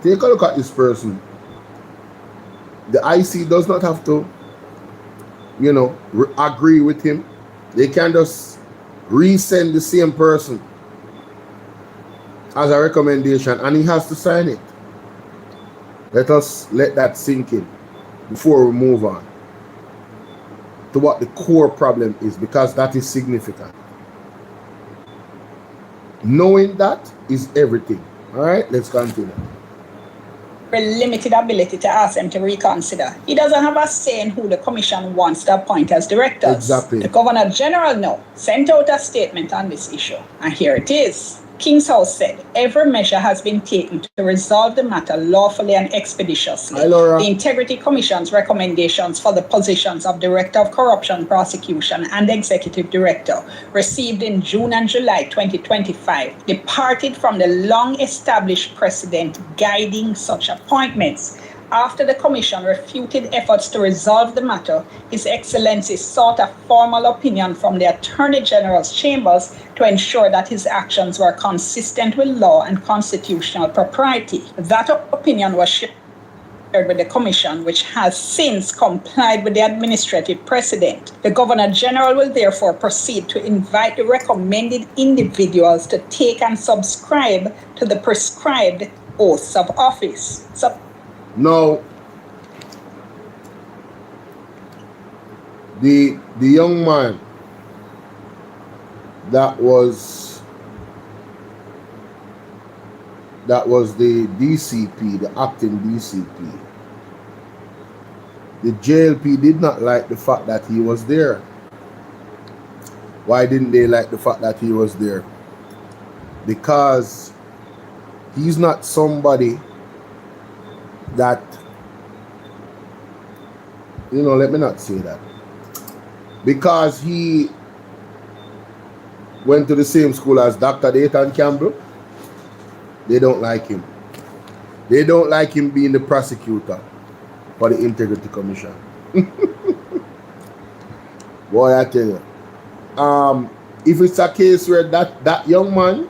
take a look at this person. The IC does not have to, you know, agree with him. They can just resend the same person as a recommendation, and he has to sign it. Let us let that sink in before we move on to what the core problem is, because that is significant. Knowing that is everything. All right, let's continue. Limited ability to ask them to reconsider. He doesn't have a say in who the Commission wants to appoint as directors. Exactly. The Governor General now sent out a statement on this issue, and here it is. King's House said every measure has been taken to resolve the matter lawfully and expeditiously. Hi, Laura. The Integrity Commission's recommendations for the positions of Director of Corruption Prosecution and Executive Director, received in June and July 2025, departed from the long-established precedent guiding such appointments. After the Commission refuted efforts to resolve the matter, His Excellency sought a formal opinion from the Attorney General's chambers to ensure that his actions were consistent with law and constitutional propriety. That opinion was shared with the Commission, which has since complied with the administrative precedent. The Governor General will therefore proceed to invite the recommended individuals to take and subscribe to the prescribed oaths of office. Now, the young man that was the DCP, the acting DCP, the JLP did not like the fact that he was there. Why didn't they like the fact that he was there? Because he's not somebody that, you know, let me not say that. Because he went to the same school as Dr. Dayton Campbell, they don't like him. They don't like him being the prosecutor for the Integrity Commission. Boy, I tell you. If it's a case where that young man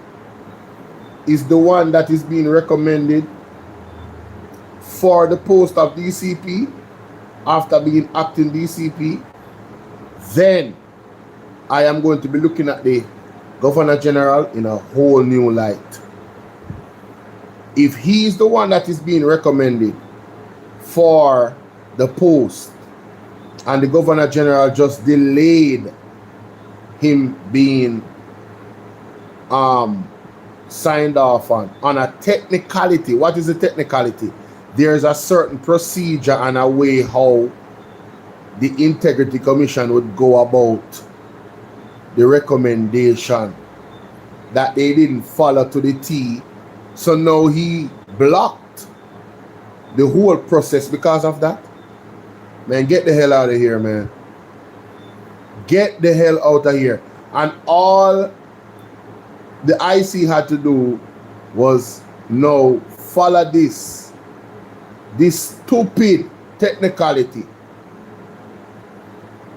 is the one that is being recommended for the post of DCP after being acting DCP, then I am going to be looking at the Governor General in a whole new light. If he is the one that is being recommended for the post and the Governor General just delayed him being signed off on a technicality. What is a technicality? There's a certain procedure and a way how the Integrity Commission would go about the recommendation that they didn't follow to the T. So now he blocked the whole process because of that. Man, get the hell out of here, man. Get the hell out of here. And all the IC had to do was no, follow this stupid technicality.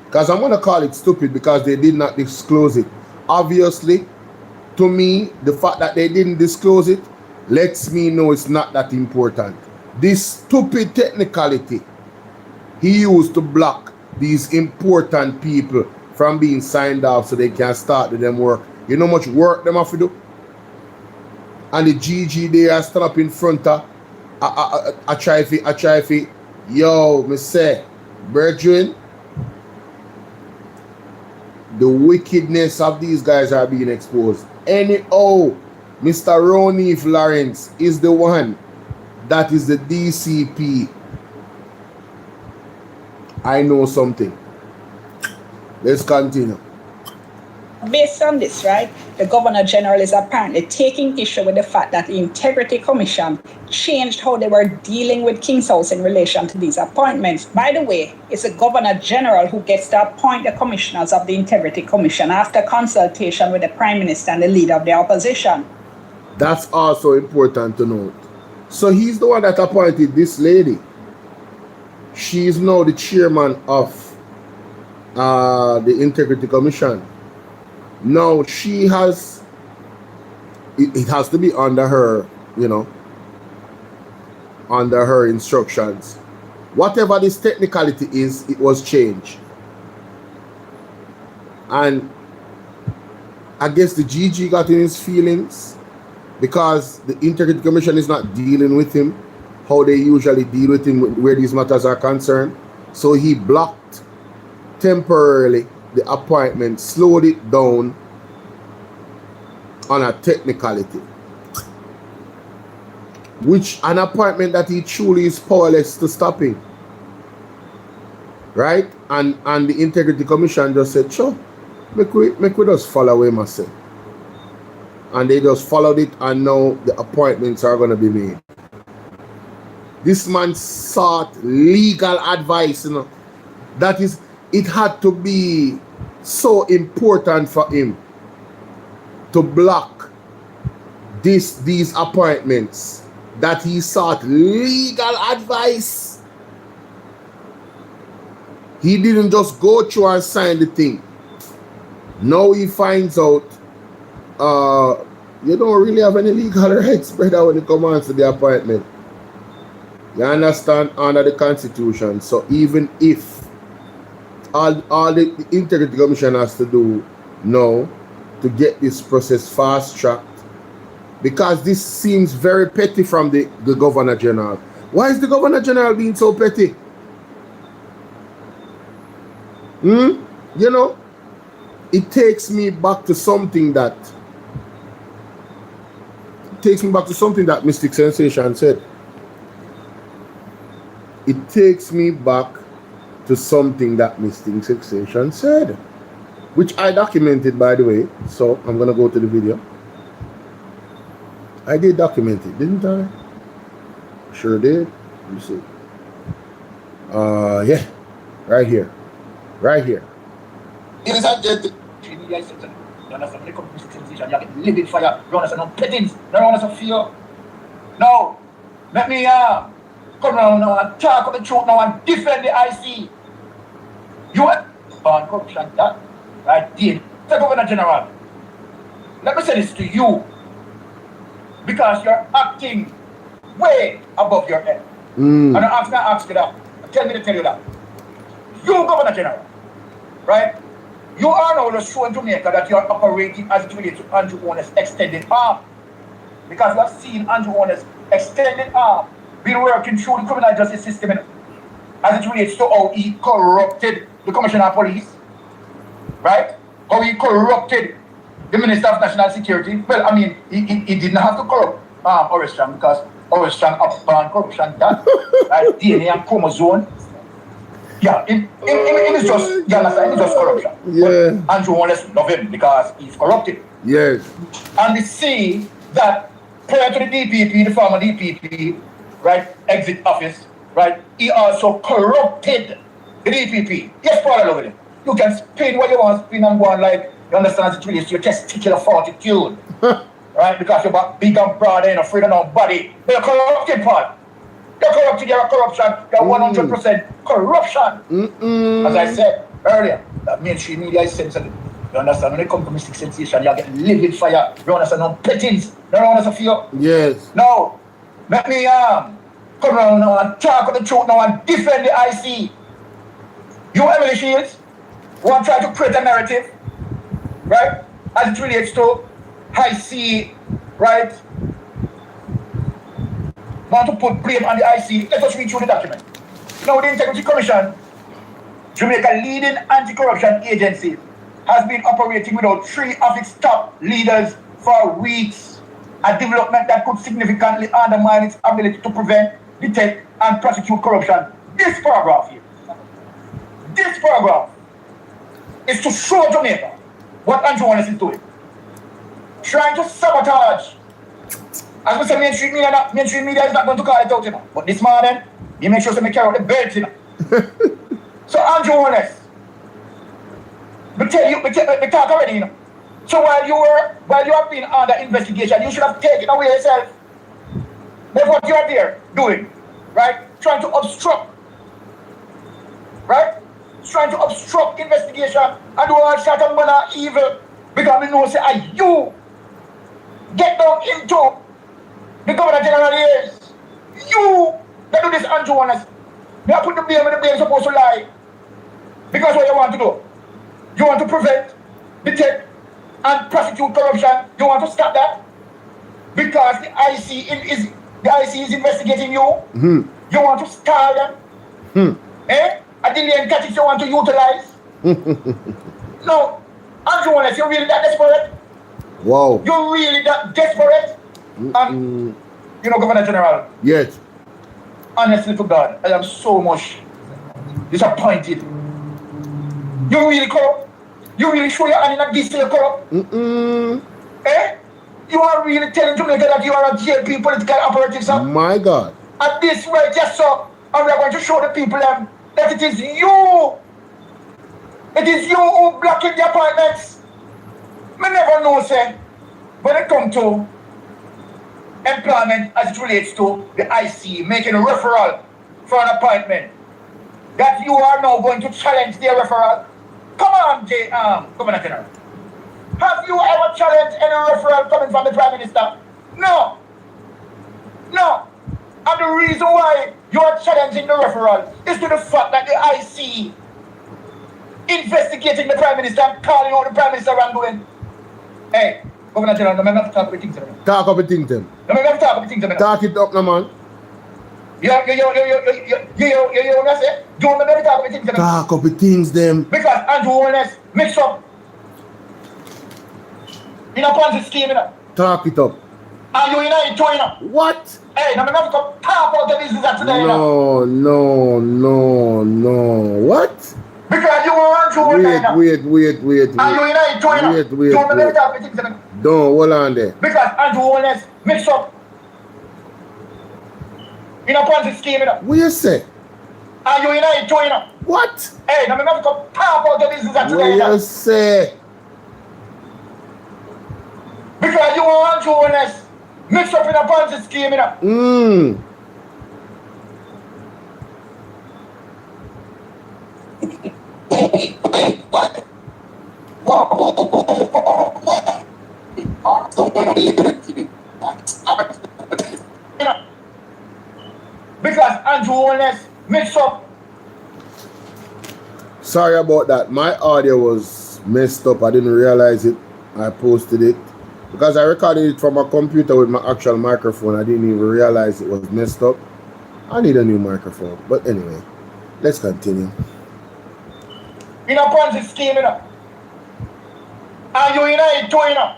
Because I'm going to call it stupid because they did not disclose it. Obviously, to me, the fact that they didn't disclose it lets me know it's not that important. This stupid technicality he used to block these important people from being signed off so they can start with them work. You know how much work them have to do? And the GG they are stand up in front of a try. Yo, me say, brethren, the wickedness of these guys are being exposed. Mr. Ronif Lawrence is the one that is the DCP. I know something. Let's continue. Based on this, right, the Governor General is apparently taking issue with the fact that the Integrity Commission changed how they were dealing with King's House in relation to these appointments. By the way, it's the Governor General who gets to appoint the commissioners of the Integrity Commission after consultation with the Prime Minister and the leader of the opposition. That's also important to note. So he's the one that appointed this lady. She is now the chairman of the Integrity Commission. Now she has, it has to be under her, you know, under her instructions. Whatever this technicality is, it was changed. And I guess the GG got in his feelings because the Integrity Commission is not dealing with him how they usually deal with him where these matters are concerned. So he blocked temporarily the appointment, slowed it down on a technicality, which an appointment that he truly is powerless to stopping, right? And the Integrity Commission just said, sure, make we just follow him, I say. And they just followed it, and now the appointments are going to be made. This man sought legal advice, you know. That is, it had to be so important for him to block these appointments that he sought legal advice. He didn't just go through and sign the thing. Now he finds out you don't really have any legal rights, brother, when it comes to the appointment. You understand? Under the Constitution. So even if all the Integrity Commission has to do now to get this process fast-tracked, because this seems very petty from the Governor General. Why is the Governor General being so petty? You know, it takes me back to something that Mystic Sensation said. It takes me back to something that Mystic Sensation said, which I documented, by the way. So I'm gonna go to the video. I did document it, didn't I? Sure did. Let me see. Yeah, right here. It is a living fire, run us on pettings, run us a fear. No, let me come around now and talk of the truth now and defend the IC. You are on corruption, that right there. The Governor General, let me say this to you, because you're acting way above your head. And I'm asking you that. Tell me to tell you that. You, Governor General, right? You are now just showing Jamaica that you are operating as it relates to Andrew Holness' extended arm. Because we have seen Andrew Holness' extended arm been working through the criminal justice system as it relates to how he corrupted the Commissioner of Police, right? How he corrupted the Minister of National Security. Well, I mean, he didn't have to corrupt Orestran because Orestran upon corruption done, right? DNA and chromosome. Yeah, it is just, you understand, it's just corruption. Yeah. But Andrew Holness love him because he's corrupted. Yes. And they see that prior to the DPP, the former DPP, right, exit office, right, he also corrupted the DPP. Yes, parallel with it. You can spin what you want, spin and go on like, you understand, it relates to your testicular fortitude, right, because you're big and broad and afraid of nobody. But you're corrupted, part. You're corrupted, you're a corruption, you're 100% corruption. As I said earlier, that mainstream media is sensitive. You understand? When it comes to mystic sensation, you get livid fire. You understand? No petins. You understand? Feel? Yes. Now, let me come around now and talk the truth now and defend the IC. You Emily Shields want to try to create a narrative, right? As it relates to IC, right? Want to put blame on the IC. Let us read through the document. Now, the Integrity Commission, Jamaica leading anti-corruption agency, has been operating without 3 of its top leaders for weeks, a development that could significantly undermine its ability to prevent, detect, and prosecute corruption. This paragraph here, this paragraph is to show Jamaica what Andrew Holness is doing. Trying to sabotage. As we say, mainstream media is not going to call it out, you know. But this morning, he makes sure to carry out the belt, you know. So Andrew Holness, we talk already, you know. So while you have been under investigation, you should have taken away yourself. That's what you are there doing, right? Trying to obstruct, right? Trying to obstruct investigation and do all sort of manner of evil because we know say, you get down into the Governor General ears. You that do this Andrew Holness. You have put the blame when the blame supposed to lie. Because what you want to do? You want to prevent, detect, and prosecute corruption. You want to stop that? Because the IC is investigating you. You want to stall them. A delayed tactics you want to utilize. No, Andrew Holness, you're really that desperate? Wow. You're really that desperate? You know, Governor General. Yes. Honestly to God, I am so much disappointed. You really corrupt? You really show your hand in a this you're corrupt? You are really telling Jamaica that you are a JLP political operative, sir? My God. And this way, just so, and we are going to show the people that it is you. It is you who blocking the appointments. Me never know, sir, when it comes to employment as it relates to the IC making a referral for an appointment, that you are now going to challenge their referral. Come on, Governor General. Have you ever challenged any referral coming from the Prime Minister? No. No. And the reason why you are challenging the referral is to the fact that the IC investigating the Prime Minister and calling out the Prime Minister wrongdoing. Hey, Governor General, no, I'm not talking about things. Talk about things, them. No, I'm not talking about things. Talk it up, no, man. You what I say? Do you want me to talk about things? Talk about things, them. Because Andrew Holness mix up in a Ponzi scheme, you know. Talk it up. And you in it too, you know. What? Hey, now I'm not going to talk about the business today, you know. No. What? Because you want Andrew Holness. Wait. And you in it too, you know. Wait. Do you want me to talk about things? Don't, hold on there. Because Andrew Holness mix up in a Ponzi scheme, you know. What you say? And you in it too, you know. What? Hey, now I'm not going to talk about the business today, What you know. you say? Because you want Andrew Holness mix up in a Ponzi scheme, you know. Because Andrew Holness mix up Sorry about that. My audio was messed up. I didn't realize it. I posted it. Because I recorded it from a computer with my actual microphone. I didn't even realize it was messed up. I need a new microphone. But anyway, let's continue. In a Ponzi scheme, you know. And you in it too, you know.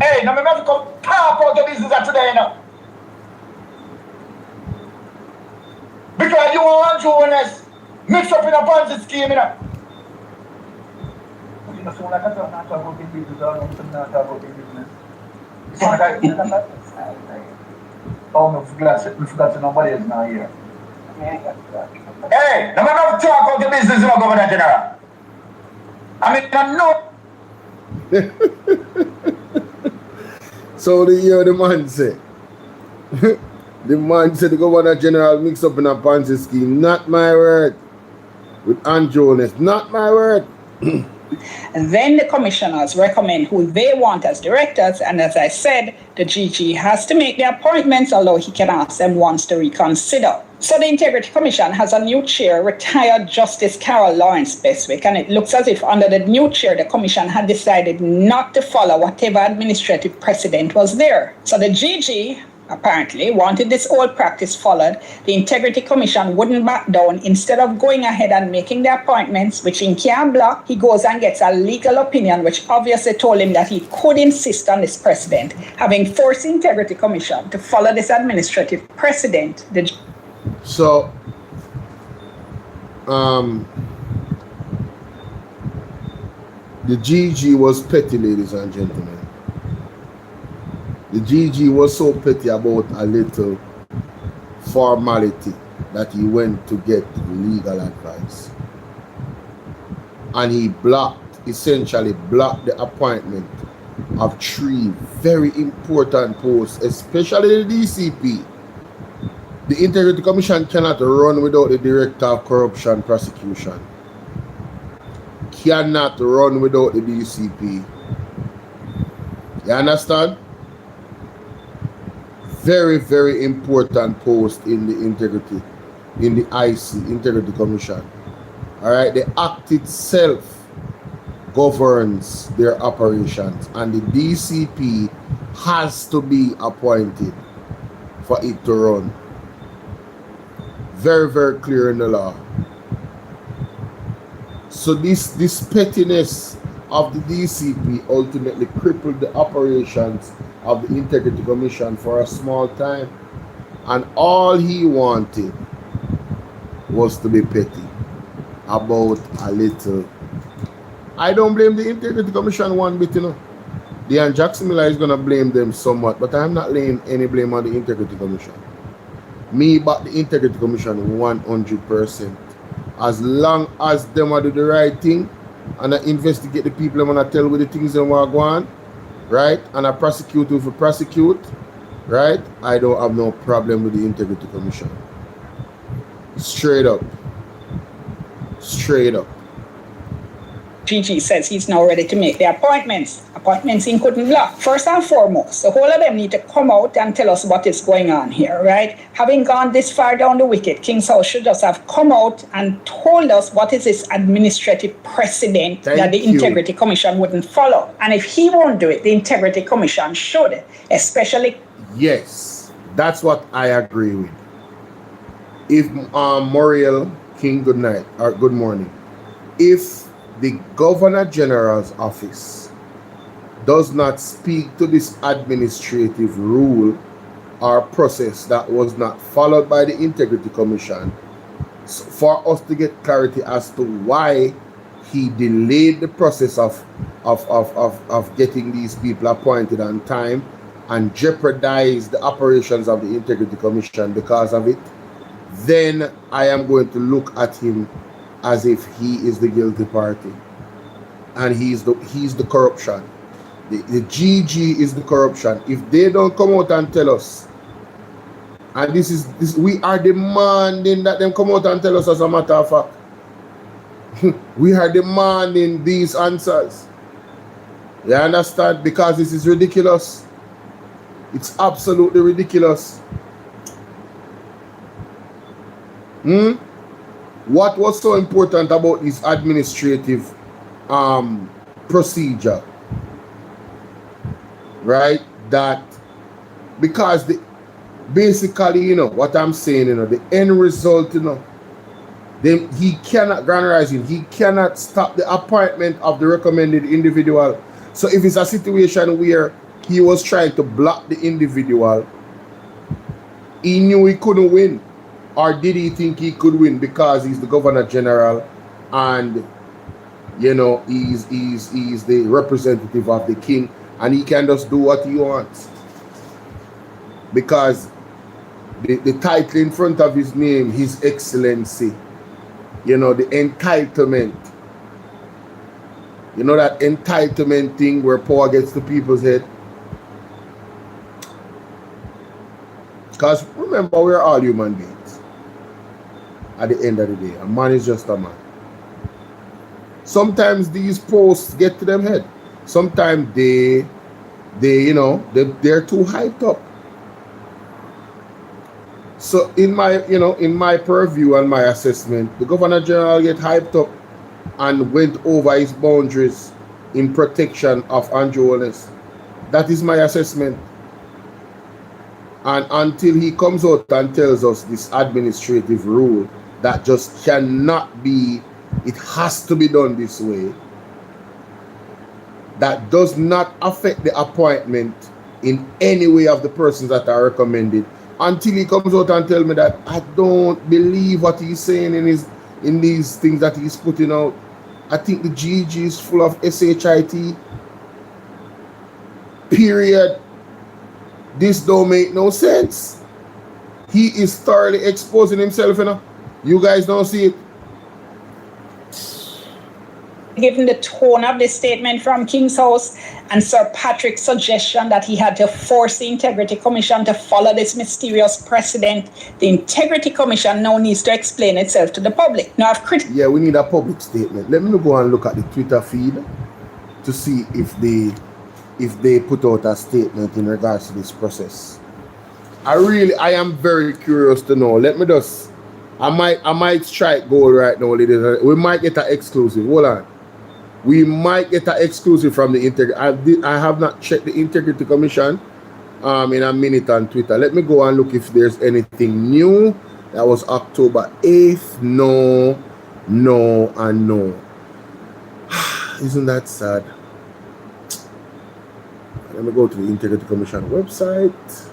Hey, now I'm going to come talk about the business today, you know. Because you want Holness mix up in a Ponzi scheme, you know. You know, so like I said, not talk about the business, I don't not talk about the business. So like I oh, we forgot to nobody else now here. Hey, now I'm going to talk about the business, you know, Governor General. I mean, I know. So the man said, the man said the Governor General mix up in a Ponzi scheme. Not my word. With Holness, not my word. Then the commissioners recommend who they want as directors, and as I said, the GG has to make the appointments, although he can ask them once to reconsider. So the Integrity Commission has a new chair, retired Justice Carol Lawrence Beswick, and it looks as if under the new chair, the commission had decided not to follow whatever administrative precedent was there. So the GG apparently wanted this old practice followed. The Integrity Commission wouldn't back down. Instead of going ahead and making the appointments, which he can't block, he goes and gets a legal opinion, which obviously told him that he could insist on this precedent, having forced the Integrity Commission to follow this administrative precedent. So, the GG was petty, ladies and gentlemen. The GG was so petty about a little formality that he went to get legal advice. And he essentially blocked the appointment of 3 very important posts, especially the DCP. The Integrity Commission cannot run without the Director of Corruption Prosecution. Cannot run without the DCP. You understand? Very, very important post in the Integrity, in the IC, Integrity Commission. All right, the act itself governs their operations, and the DCP has to be appointed for it to run. Very, very clear in the law. So this pettiness of the DCP ultimately crippled the operations of the Integrity Commission for a small time, and all he wanted was to be petty about a little. I don't blame the Integrity Commission one bit, you know. Dean Jackson Miller is going to blame them somewhat, but I'm not laying any blame on the Integrity Commission. Me but the Integrity Commission 100%. As long as them do the right thing and I investigate the people I'm gonna tell with the things they want to go on, right? And I prosecute if I prosecute, right? I don't have no problem with the Integrity Commission. Straight up. Straight up. GG says he's now ready to make the appointments. Appointments he couldn't block. First and foremost, the whole of them need to come out and tell us what is going on here, right? Having gone this far down the wicket, King's House should just have come out and told us what is this administrative precedent that the Integrity Commission wouldn't follow. And if he won't do it, the Integrity Commission should, especially... Yes, that's what I agree with. If Muriel King, good night, or good morning. If the Governor General's office does not speak to this administrative rule or process that was not followed by the Integrity Commission, for us to get clarity as to why he delayed the process of getting these people appointed on time and jeopardized the operations of the Integrity Commission because of it, then I am going to look at him as if he is the guilty party, and he's the corruption. The GG is the corruption. If they don't come out and tell us, and this we are demanding that them come out and tell us, as a matter of fact. We are demanding these answers. You understand? Because this is ridiculous. It's absolutely ridiculous. what was so important about this administrative procedure, right? That because basically, you know, what I'm saying, you know, the end result, you know, then he cannot, Grand Rising, he cannot stop the appointment of the recommended individual. So if it's a situation where he was trying to block the individual, he knew he couldn't win. Or did he think he could win because he's the Governor General and, you know, he's the representative of the king and he can just do what he wants? Because the title in front of his name, His Excellency, you know, the entitlement. You know that entitlement thing where power gets to people's head? Because remember, we're all human beings. At the end of the day, a man is just a man. Sometimes these posts get to them head. Sometimes they you know, they're too hyped up. So in my, you know, in my purview and my assessment, the Governor General get hyped up and went over his boundaries in protection of Andrew Holness. That is my assessment. And until he comes out and tells us this administrative rule that just cannot be, it has to be done this way, that does not affect the appointment in any way of the persons that are recommended, until he comes out and tell me that I don't believe what he's saying in these things that he's putting out. I think the GG is full of SHIT. Period. This don't make no sense. He is thoroughly exposing himself, you know. You guys don't see it. Given the tone of the statement from King's House and Sir Patrick's suggestion that he had to force the Integrity Commission to follow this mysterious precedent, the Integrity Commission now needs to explain itself to the public. Now, yeah, we need a public statement. Let me go and look at the Twitter feed to see if they put out a statement in regards to this process. I am very curious to know. Let me just, I might strike gold right now, ladies. We might get an exclusive. Hold on. We might get an exclusive from the Integrity. I have not checked the Integrity Commission in a minute on Twitter. Let me go and look if there's anything new. That was October 8th. No, and no. Isn't that sad? Let me go to the Integrity Commission website.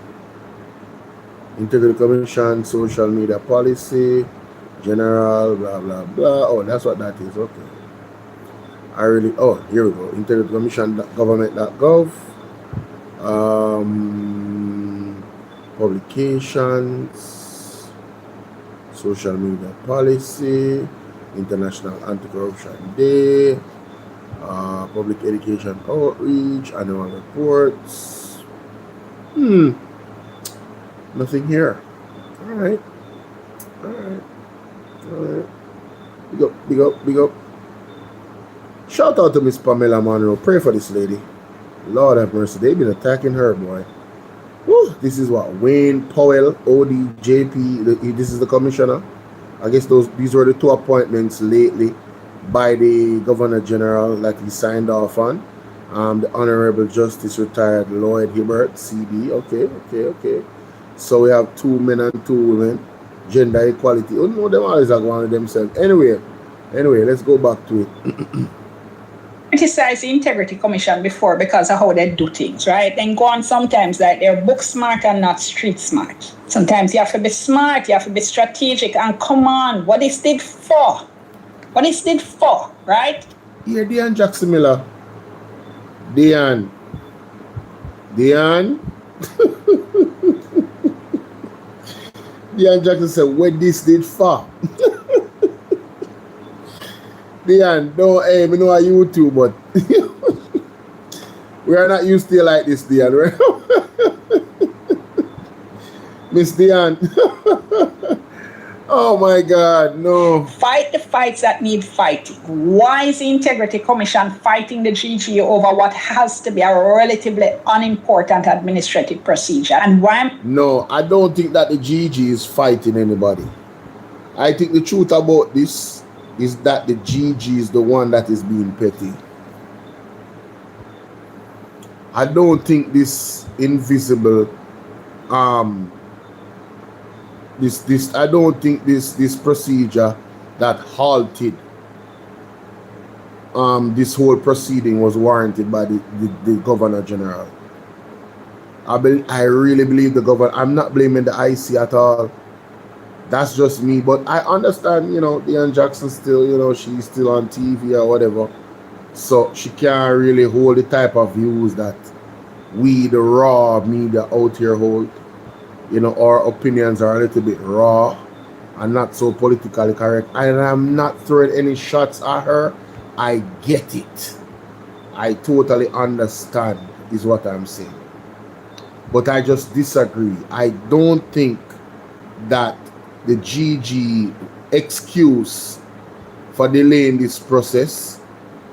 Integrity Commission, social media policy, general, blah, blah, blah. Oh, that's what that is. Okay. Oh, here we go. Integrity Commission, government.gov. Publications, social media policy, International Anti-Corruption Day, public education outreach, annual reports. Nothing here. All right. Big up. Shout out to Miss Pamela Monroe. Pray for this lady. Lord have mercy. They've been attacking her, boy. Woo. This is what? Wayne Powell, ODJP. This is the commissioner. I guess these were the two appointments lately by the Governor General that he signed off on. The Honorable Justice Retired Lloyd Hibbert, CD. Okay. So we have 2 men and 2 women. Gender equality. Oh no, them always are going to themselves. Anyway, let's go back to it. Criticize the Integrity Commission before because of how they do things, right? Then go on sometimes like they're book smart and not street smart. Sometimes you have to be smart, you have to be strategic, and come on, what is it for? What is it for, right? Yeah, Dean Jackson Miller. Dean. Dean Jackson said, what this did for? Dean, don't, hey, we know how YouTube, but we are not used to you like this, Dean, right? Miss Dean. Oh my God, no. Fight the fights that need fighting. Why is the Integrity Commission fighting the GG over what has to be a relatively unimportant administrative procedure? And why? No, I don't think that the GG is fighting anybody. I think the truth about this is that the GG is the one that is being petty. I don't think this invisible I don't think this procedure that halted this whole proceeding was warranted by the Governor General. I really believe the governor. I'm not blaming the IC at all. That's just me. But I understand, you know, Deanne Jackson still, you know, she's still on TV or whatever. So she can't really hold the type of views that we, the raw media out here, hold. You know, our opinions are a little bit raw and not so politically correct. And I'm not throwing any shots at her. I get it. I totally understand, is what I'm saying. But I just disagree. I don't think that the GG excuse for delaying this process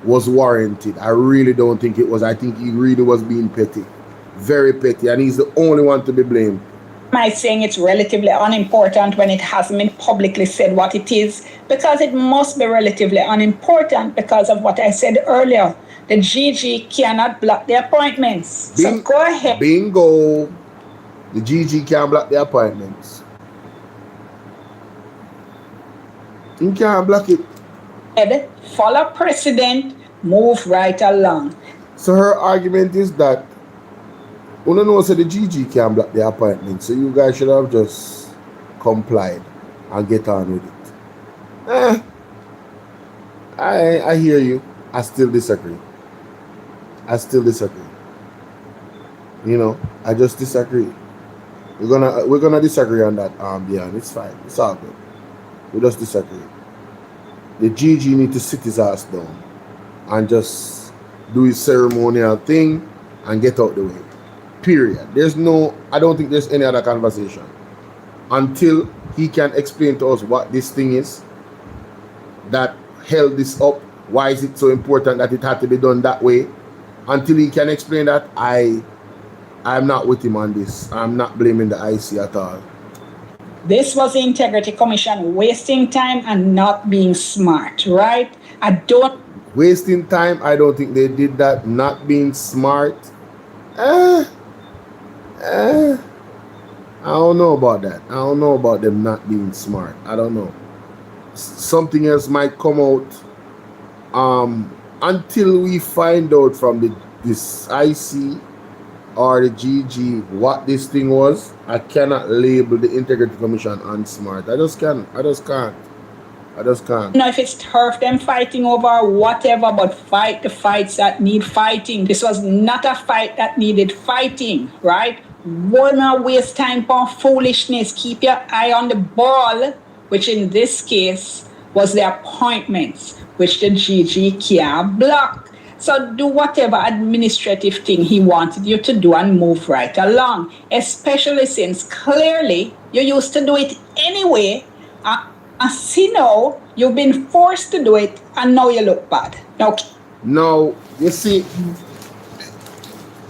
was warranted. I really don't think it was. I think he really was being petty. Very petty. And he's the only one to be blamed. Am I saying it's relatively unimportant when it hasn't been publicly said what it is? Because it must be relatively unimportant because of what I said earlier. The GG cannot block the appointments. So go ahead. Bingo. The GG can't block the appointments. He can't block it. Follow precedent, move right along. So her argument is that you know, so the GG can't block the appointment, so you guys should have just complied and get on with it. I hear you. I still disagree. You know, I just disagree. We're gonna disagree on that. Yeah, it's fine. It's all good. We just disagree. The GG need to sit his ass down and just do his ceremonial thing and get out the way. Period. I don't think there's any other conversation until he can explain to us what this thing is that held this up. Why is it so important that it had to be done that way? Until he can explain that, I'm not with him on this. I'm not blaming the IC at all. This was the Integrity Commission wasting time and not being smart, right? Wasting time, I don't think they did that. Not being smart. I don't know about that. I don't know about them not being smart. I don't know. Something else might come out until we find out from this IC or the GG what this thing was. I cannot label the Integrity Commission unsmart. I just can't. You know, if it's turf them fighting over whatever, but fight the fights that need fighting. This was not a fight that needed fighting, right? Wanna waste time on foolishness. Keep your eye on the ball, which in this case was the appointments, which the GG can't block. So do whatever administrative thing he wanted you to do and move right along, especially since clearly you used to do it anyway. See now, you've been forced to do it and now you look bad. No, you see,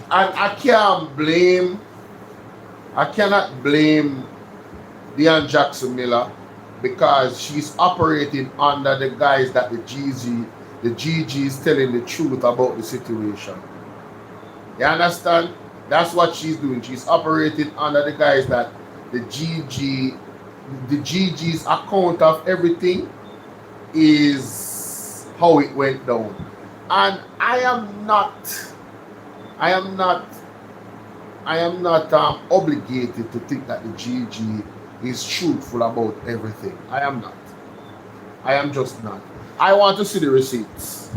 I cannot blame Deanne Jackson Miller because she's operating under the guise that the GG is telling the truth about the situation. You understand? That's what she's doing. She's operating under the guise that the GG's account of everything is how it went down. And I am not obligated to think that the GG is truthful about everything. I am not. I am just not. I want to see the receipts.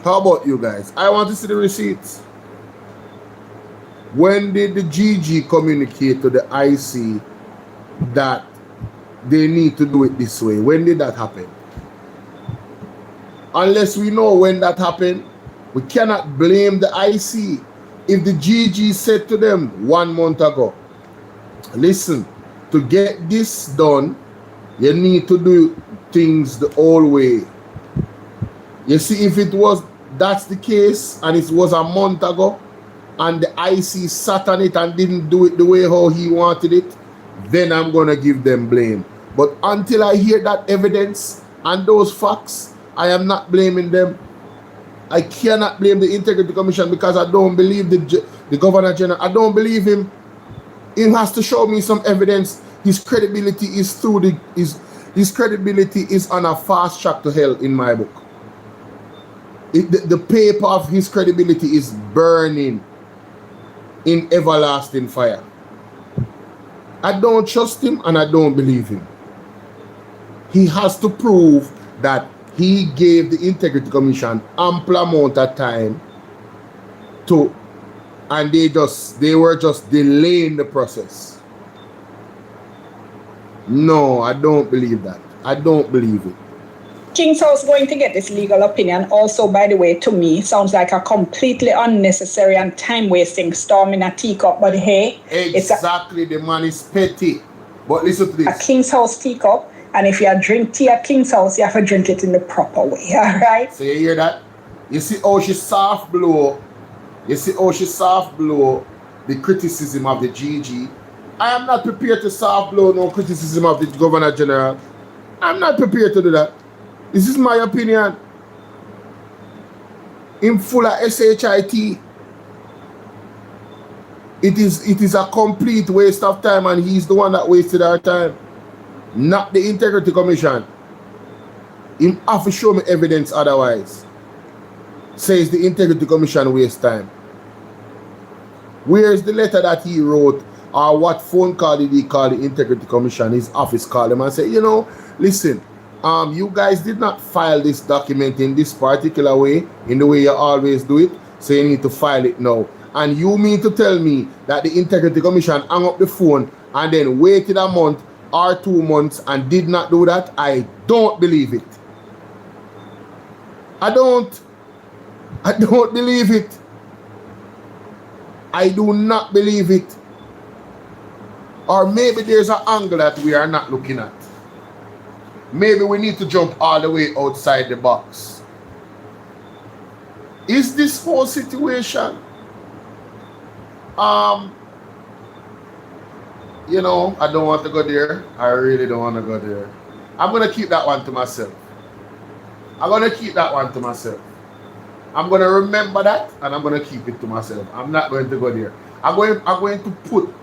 How about you guys? I want to see the receipts. When did the GG communicate to the IC that they need to do it this way? When did that happen? Unless we know when that happened, we cannot blame the IC. If the GG said to them 1 month ago, listen, to get this done, you need to do things the old way. You see, if that's the case, and it was a month ago, and the IC sat on it and didn't do it the way how he wanted it, then I'm going to give them blame. But until I hear that evidence and those facts, I am not blaming them. I cannot blame the Integrity Commission because I don't believe the Governor General. I don't believe him. He has to show me some evidence. His credibility is through his credibility is on a fast track to hell in my book. The paper of his credibility is burning in everlasting fire. I don't trust him and I don't believe him. He has to prove that he gave the Integrity Commission ample amount of time to, and they were just delaying the process. No, I don't believe that. I don't believe it. King's House going to get this legal opinion also, by the way, to me, sounds like a completely unnecessary and time-wasting storm in a teacup. But hey, exactly, the man is petty. But listen to this. A King's House teacup, and if you drink tea at King's House, you have to drink it in the proper way, all right? So you hear that? You see how she soft blow. You see how she soft blow the criticism of the GG. I am not prepared to soft blow no criticism of the Governor General. I'm not prepared to do that. This is my opinion. In full of SHIT. It is a complete waste of time, and he's the one that wasted our time. Not the Integrity Commission. He have to show me evidence otherwise. Says the Integrity Commission waste time. Where's the letter that he wrote, or what phone call did he call the Integrity Commission? His office called him and said, you know, listen, you guys did not file this document in this particular way, in the way you always do it, so you need to file it now. And you mean to tell me that the Integrity Commission hung up the phone and then waited a month or 2 months and did not do that? I don't believe it. I don't believe it. I do not believe it. Or maybe there's an angle that we are not looking at. Maybe we need to jump all the way outside the box. Is this whole situation, you know, I don't want to go there. I really don't want to go there. I'm going to keep that one to myself. I'm going to keep that one to myself. I'm going to remember that, and I'm going to keep it to myself. I'm not going to go there. I'm going to put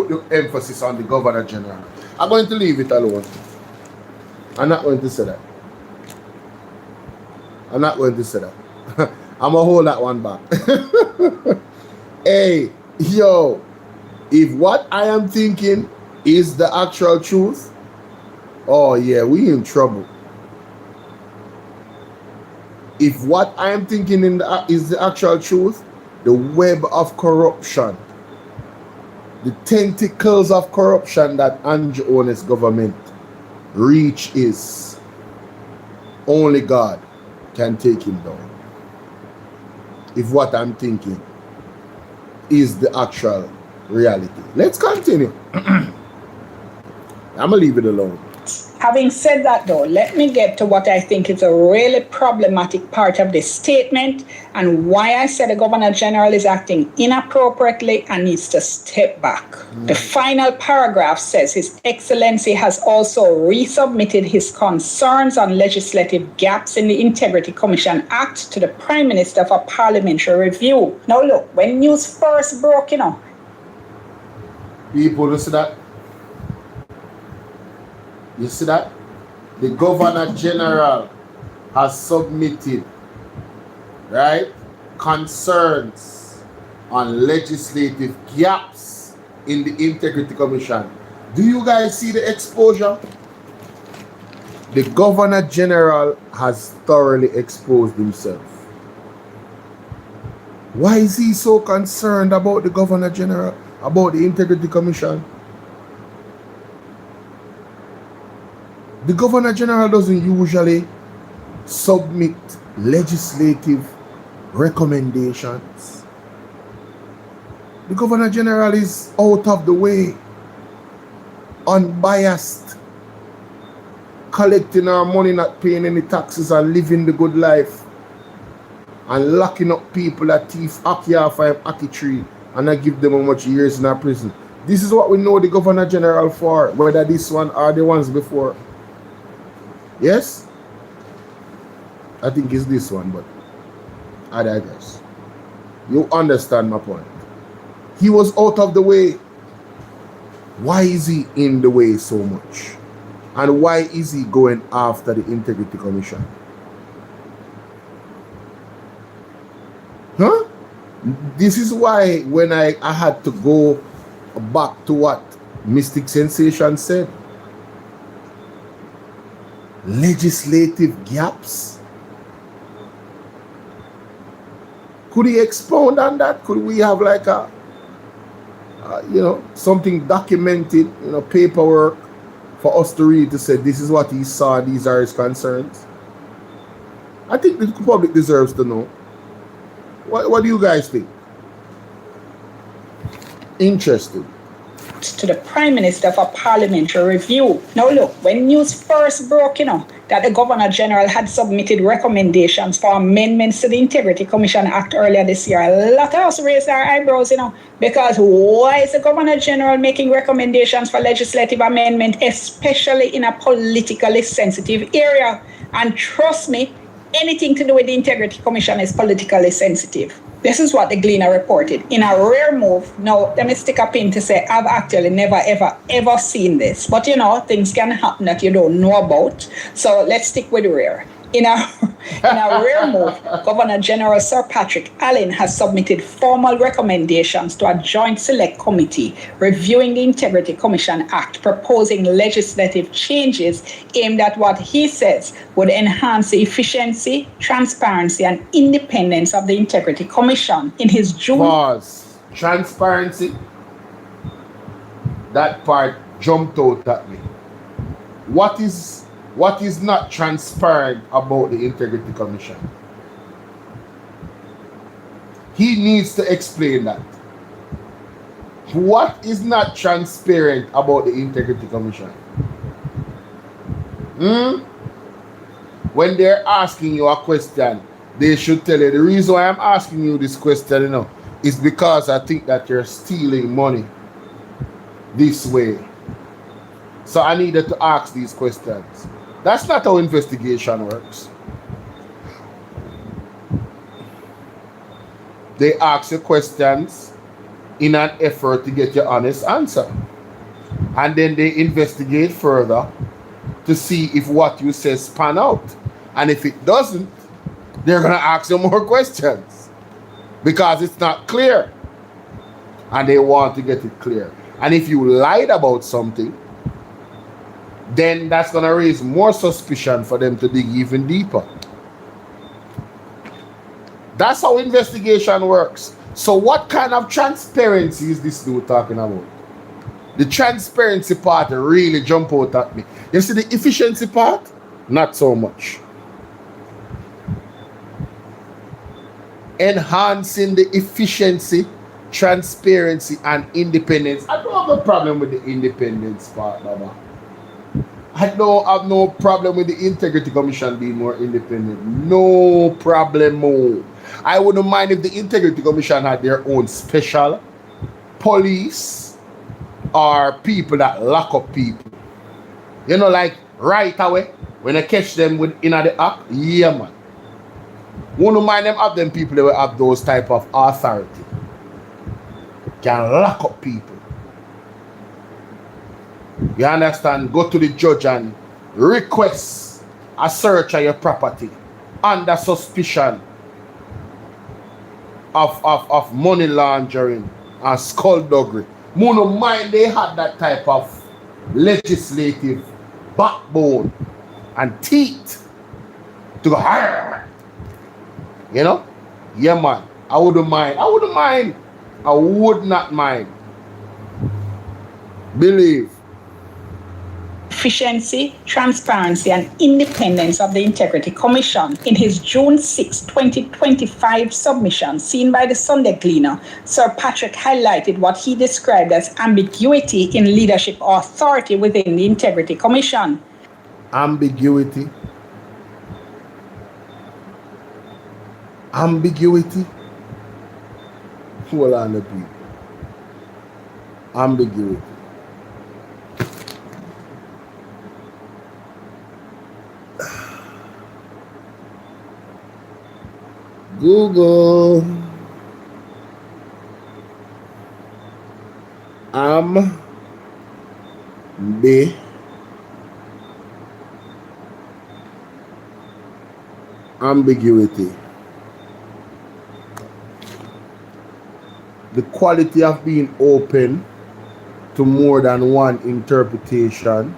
the emphasis on the Governor General. I'm going to leave it alone. I'm not going to say that. I'm not going to say that. I'm going to hold that one back. Hey, yo, if what I am thinking is the actual truth, oh yeah, we in trouble. If what I am thinking is the actual truth, the web of corruption, the tentacles of corruption that Andrew Holness government reach is, only God can take him down. If what I'm thinking is the actual reality. Let's continue. I'm gonna leave it alone. Having said that, though, let me get to what I think is a really problematic part of this statement and why I said the Governor General is acting inappropriately and needs to step back. The final paragraph says His Excellency has also resubmitted his concerns on legislative gaps in the Integrity Commission Act to the Prime Minister for parliamentary review. Now look, when news first broke, you know, people, listen to that. You see that? The Governor General has submitted, right, concerns on legislative gaps in the Integrity Commission. Do you guys see the exposure? The Governor General has thoroughly exposed himself. Why is he so concerned about the Governor General, about the Integrity Commission? The Governor General doesn't usually submit legislative recommendations. The Governor General is out of the way, unbiased, collecting our money, not paying any taxes and living the good life, and locking up people that thief hockey off a hockey tree and I give them how much years in a prison. This is what we know the Governor General for, whether this one or the ones before. Yes? I think it's this one, but I digress. You understand my point. He was out of the way. Why is he in the way so much? And why is he going after the Integrity Commission? Huh? This is why when I had to go back to what Mystic Sensation said. Legislative gaps. Could he expound on that? Could we have like a, something documented, paperwork for us to read to say this is what he saw, these are his concerns? I think the public deserves to know. What do you guys think? Interesting. To the Prime Minister for parliamentary review. Now look, when news first broke, that the Governor General had submitted recommendations for amendments to the Integrity Commission Act earlier this year, a lot of us raised our eyebrows, because why is the Governor General making recommendations for legislative amendment, especially in a politically sensitive area? And trust me, anything to do with the Integrity Commission is politically sensitive. This is what the Gleaner reported. In a rare move, now let me stick a pin to say I've actually never, ever seen this. But things can happen that you don't know about. So let's stick with rare. In a rare move, Governor General Sir Patrick Allen has submitted formal recommendations to a joint select committee reviewing the Integrity Commission Act, proposing legislative changes aimed at what he says would enhance the efficiency, transparency, and independence of the Integrity Commission. In his June... Pause. Transparency. That part jumped out at me. What is not transparent about the Integrity Commission? He needs to explain that. What is not transparent about the Integrity Commission? When they're asking you a question, they should tell you, the reason why I'm asking you this question, is because I think that you're stealing money this way. So I needed to ask these questions. That's not how investigation works. They ask you questions in an effort to get your honest answer. And then they investigate further to see if what you say span out. And if it doesn't, they're going to ask you more questions because it's not clear. And they want to get it clear. And if you lied about something, then that's going to raise more suspicion for them to dig even deeper. That's how investigation works. So what kind of transparency is this dude talking about? The transparency part really jumped out at me. You see the efficiency part? Not so much. Enhancing the efficiency, transparency, and independence. I don't have a problem with the independence part, Baba. I don't have no problem with the Integrity Commission being more independent. No problem. I wouldn't mind if the Integrity Commission had their own special police or people that lock up people. Like right away, when I catch them in the act, yeah, man. Wouldn't mind them have them people that will have those type of authority. Can lock up people. You understand? Go to the judge and request a search of your property under suspicion of money laundering and skullduggery. Mono mind they had that type of legislative backbone and teeth to go, Yeah, man. I wouldn't mind. I would not mind. Believe. Efficiency, transparency, and independence of the Integrity Commission. In his June 6, 2025 submission seen by the Sunday Gleaner, Sir Patrick highlighted what he described as ambiguity in leadership authority within the Integrity Commission. Ambiguity. Hold on, the people. Ambiguity. Google. Ambiguity. The quality of being open to more than one interpretation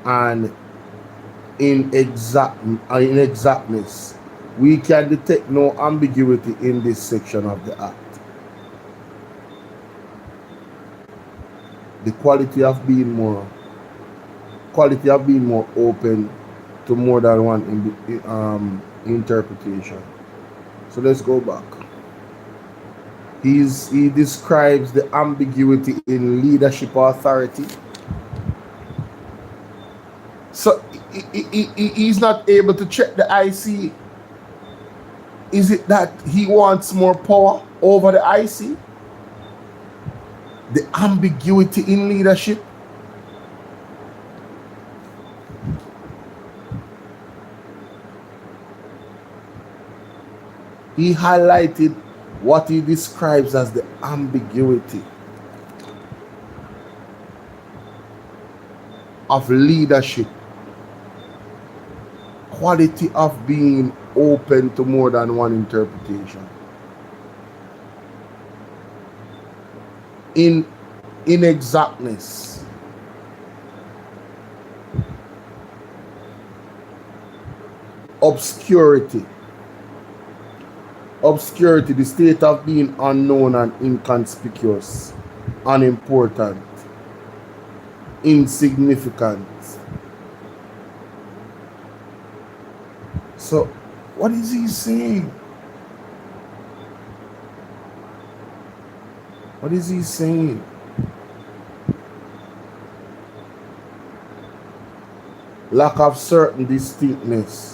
and inexactness. We can detect no ambiguity in this section of the Act. The quality of being more open to more than one interpretation. So let's go back. He describes the ambiguity in leadership authority. So he's not able to check the IC. Is it that he wants more power over the IC? The ambiguity in leadership? He highlighted what he describes as the ambiguity of leadership. Quality of being open to more than one interpretation. Inexactness. Obscurity. Obscurity, the state of being unknown and inconspicuous, unimportant, insignificant. So, what is he saying? What is he saying? Lack of certain distinctness.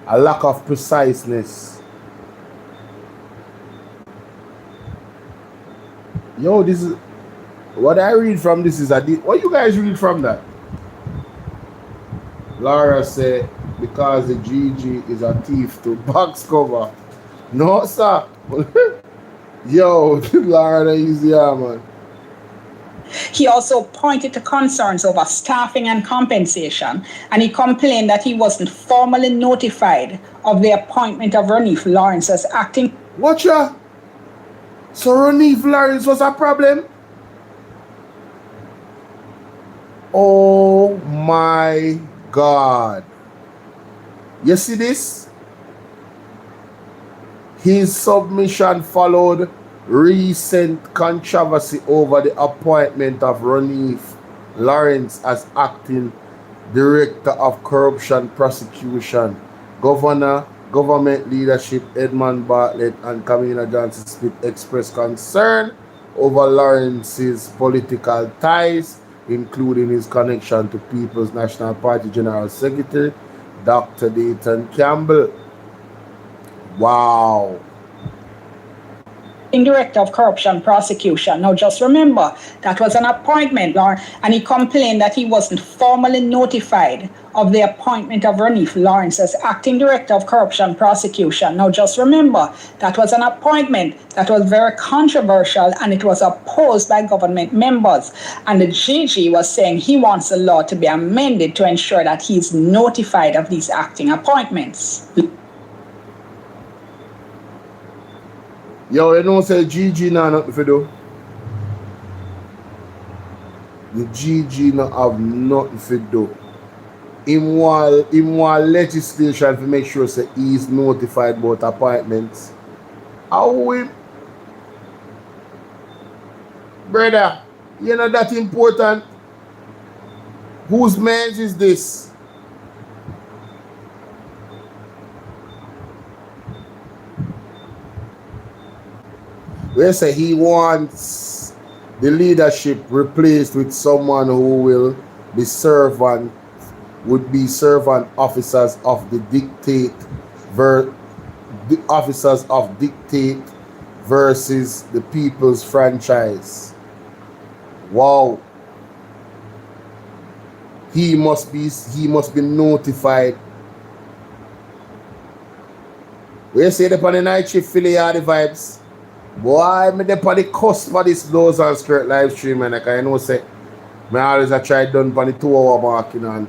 A lack of preciseness. Yo, this is what I read from this is what you guys read from that? Laura said because the GG is a thief to box cover. No, sir. Yo, Laura is man. He also pointed to concerns over staffing and compensation, and he complained that he wasn't formally notified of the appointment of Ranif Lawrence as acting. Watcha? So Ranif Lawrence was a problem? Oh my God. You see this? His submission followed recent controversy over the appointment of Ranif Lawrence as acting director of corruption prosecution. Government leadership Edmund Bartlett and Kamina Johnson Smith expressed concern over Lawrence's political ties, including his connection to People's National Party General Secretary Dr. Dayton Campbell. Wow. Director of Corruption Prosecution. Now just remember, that was an appointment, Lawrence, and he complained that he wasn't formally notified of the appointment of Ranif Lawrence as acting Director of Corruption Prosecution. Now just remember, that was an appointment that was very controversial and it was opposed by government members. And the GG was saying he wants the law to be amended to ensure that he's notified of these acting appointments. Yo, you know say GG now nothing for do. The GG not have nothing for do. Him want legislation to make sure say he is notified about appointments. How we, brother, you know that important? Whose man's is this? They say he wants the leadership replaced with someone who will be servant officers of the dictate the officers of dictate versus the people's franchise. Wow. He must be notified. We say the on the night shift Philly are the vibes. Boy, me dey on the cusp of this blows and skirt live stream, and like I know say me always I try done on the 2-hour mark, you know, and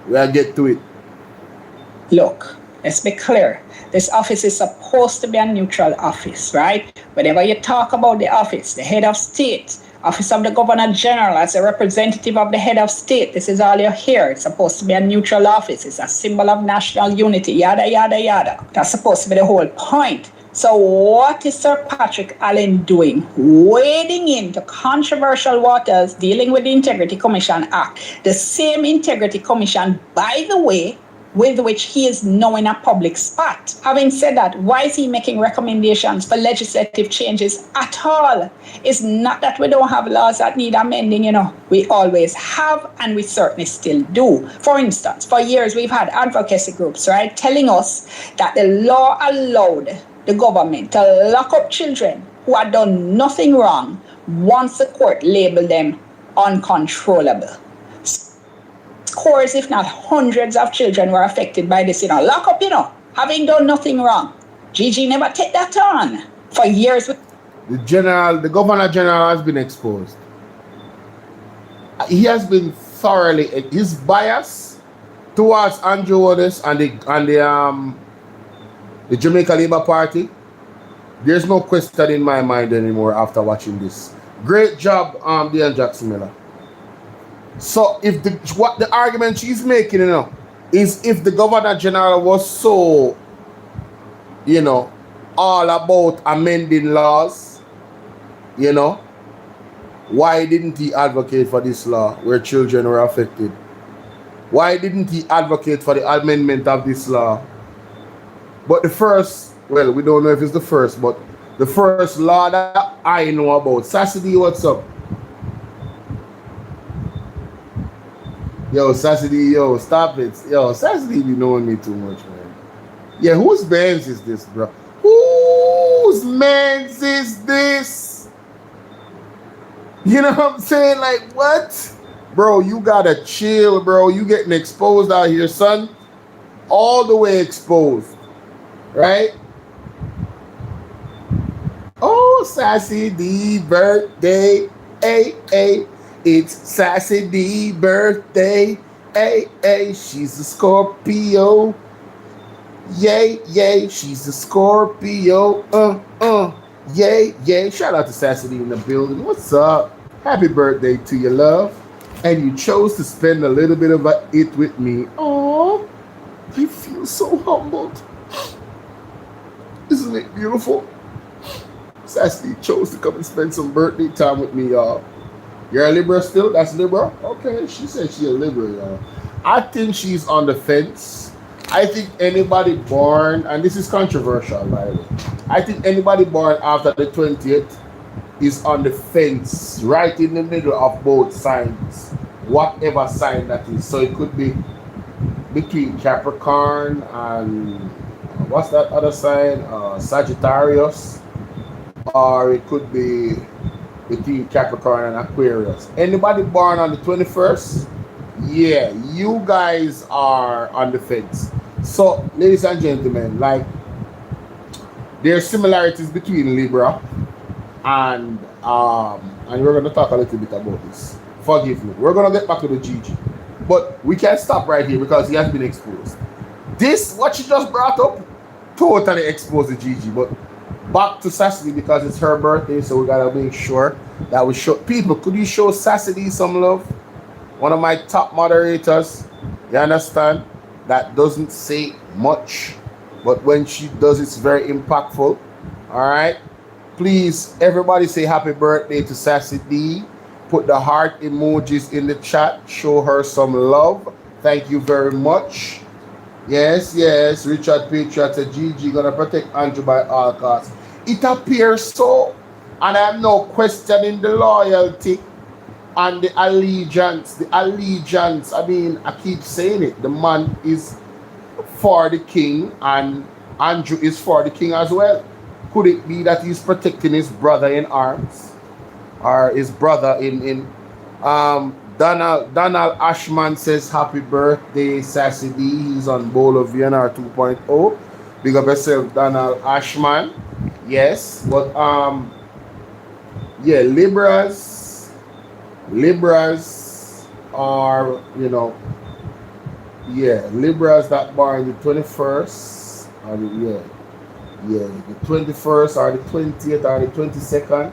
we'll get to it. Look, let's be clear. This office is supposed to be a neutral office, right? Whenever you talk about the office, the head of state, office of the Governor General as a representative of the head of state, this is all you hear. It's supposed to be a neutral office. It's a symbol of national unity, yada, yada, yada. That's supposed to be the whole point. So what is Sir Patrick Allen doing? Wading into controversial waters, dealing with the Integrity Commission Act. The same Integrity Commission, by the way, with which he is now in a public spot. Having said that, why is he making recommendations for legislative changes at all? It's not that we don't have laws that need amending, you know. We always have, and we certainly still do. For instance, for years we've had advocacy groups, right, telling us that the law allowed the government to lock up children who had done nothing wrong once the court labeled them uncontrollable. Scores, if not hundreds of children were affected by this, you know. Lock up, you know, having done nothing wrong. Gigi never take that on. For years. The Governor General has been exposed. He has been thoroughly, his bias towards Andrew Holness and the Jamaica Labour Party, there's no question in my mind anymore after watching this. Great job, Dean Jackson Miller. So if what the argument she's making, you know, is if the Governor General was so, you know, all about amending laws, you know, why didn't he advocate for this law where children were affected? Why didn't he advocate for the amendment of this law? But the first, well, we don't know if it's the first, but the first law that I know about. Sassy, what's up? Yo, Sassy, yo, stop it. Yo, Sassy be knowing me too much, man. Yeah, whose man's is this, bro? Whose man's is this? You know what I'm saying? Like, what? Bro, you gotta chill, bro. You getting exposed out here, son. All the way exposed. Right? Oh, Sassy D birthday. Hey, hey. It's Sassy D birthday. Hey, hey. She's a Scorpio. Yay, yay. She's a Scorpio. Yay, yay. Shout out to Sassy D in the building. What's up? Happy birthday to you, love. And you chose to spend a little bit of it with me. Oh, I feel so humbled. Isn't it beautiful? Sassy chose to come and spend some birthday time with me, y'all. You're a Libra still? That's Libra? Okay, she said she's a Libra, y'all. I think she's on the fence. I think anybody born, and this is controversial, by the way. I think anybody born after the 20th is on the fence, right in the middle of both signs, whatever sign that is. So it could be between Capricorn and what's that other sign? Sagittarius. Or it could be between Capricorn and Aquarius. Anybody born on the 21st? Yeah, you guys are on the fence. So, ladies and gentlemen, like, there are similarities between Libra and we're going to talk a little bit about this. Forgive me. We're going to get back to the Gigi. But we can't stop right here because he has been exposed. This, what she just brought up, totally exposed the Gigi. But back to Sassy because it's her birthday, so we gotta make sure that we show people. Could you show Sassy some love? One of my top moderators, you understand? That doesn't say much, but when she does, it's very impactful. All right, please, everybody say happy birthday to Sassy D. Put the heart emojis in the chat. Show her some love. Thank you very much. Yes, yes, Richard Patriot said Gigi gonna protect Andrew by all costs. It appears so, and I'm no questioning the loyalty and the allegiance. The allegiance, I mean, I keep saying it. The man is for the king, and Andrew is for the king as well. Could it be that he's protecting his brother in arms? Or his brother in Donald Ashman says happy birthday, Sassy D. He's on Bolo VNR 2.0. Big up yourself, Donald Ashman. Yes, but yeah, Libras are, you know, yeah, Libras that born the 21st, or the, the 21st or the 20th or the 22nd.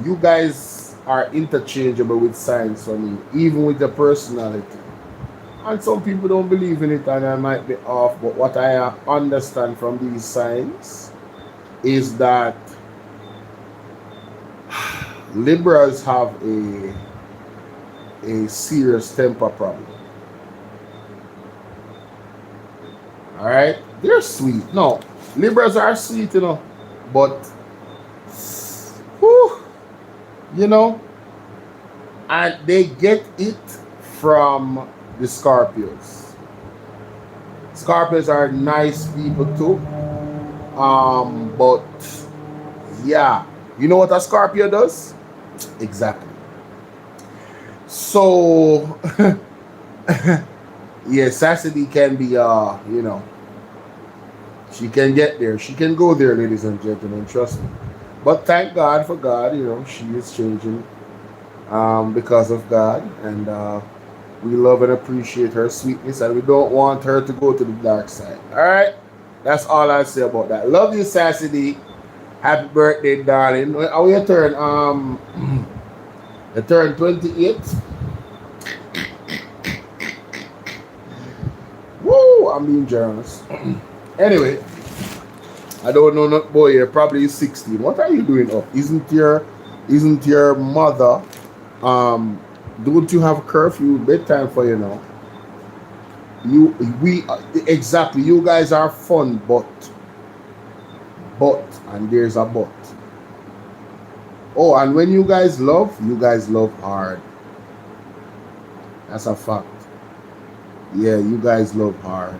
You guys are interchangeable with signs for me, even with the personality. And some people don't believe in it, and I might be off, but what I understand from these signs is that Liberals have a serious temper problem. All right, they're sweet. No, Liberals are sweet, you know, but whew, you know, and they get it from the Scorpios. Scorpios are nice people too, but yeah, you know what a Scorpio does? Exactly. So yeah, Sassy can be you know, she can get there, she can go there, ladies and gentlemen, trust me. But thank God for God, you know, she is changing because of God, and we love and appreciate her sweetness, and we don't want her to go to the dark side. All right, that's all I say about that. Love you, Sassy D. Happy birthday, darling. How you turn? You turn 28. Woo! I'm being generous. Anyway, I don't know, not boy. You're probably 16. What are you doing up? Isn't your mother? Don't you have curfew bedtime for you now? Exactly. You guys are fun, but and there's a but. Oh, and when you guys love hard. That's a fact. Yeah, you guys love hard.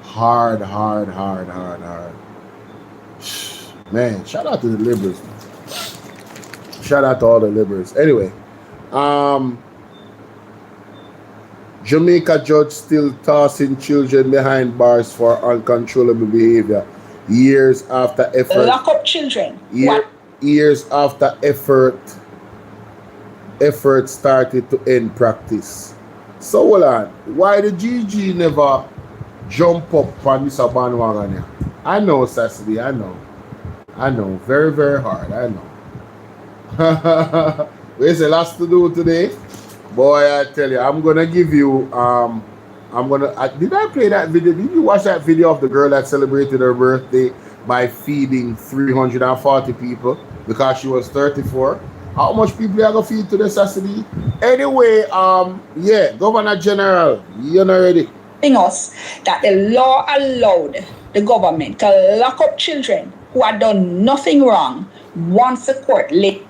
Hard. Man, shout out to the Liberals. Shout out to all the Liberals. Anyway, Jamaica judge still tossing children behind bars for uncontrollable behavior. Years after effort. Lock up children. Years after effort started to end practice. So hold on. Why the GG never jump up on this bandwagon here? I know, Sassy, I know. Very, very hard. I know. There's a lot to do today. Boy, I tell you, I'm gonna give you did I play that video? Did you watch that video of the girl that celebrated her birthday by feeding 340 people because she was 34? How much people are gonna feed to the Sassy? Anyway, yeah, Governor General, you're not ready. Us that the law allowed the government to lock up children who had done nothing wrong once the court laid.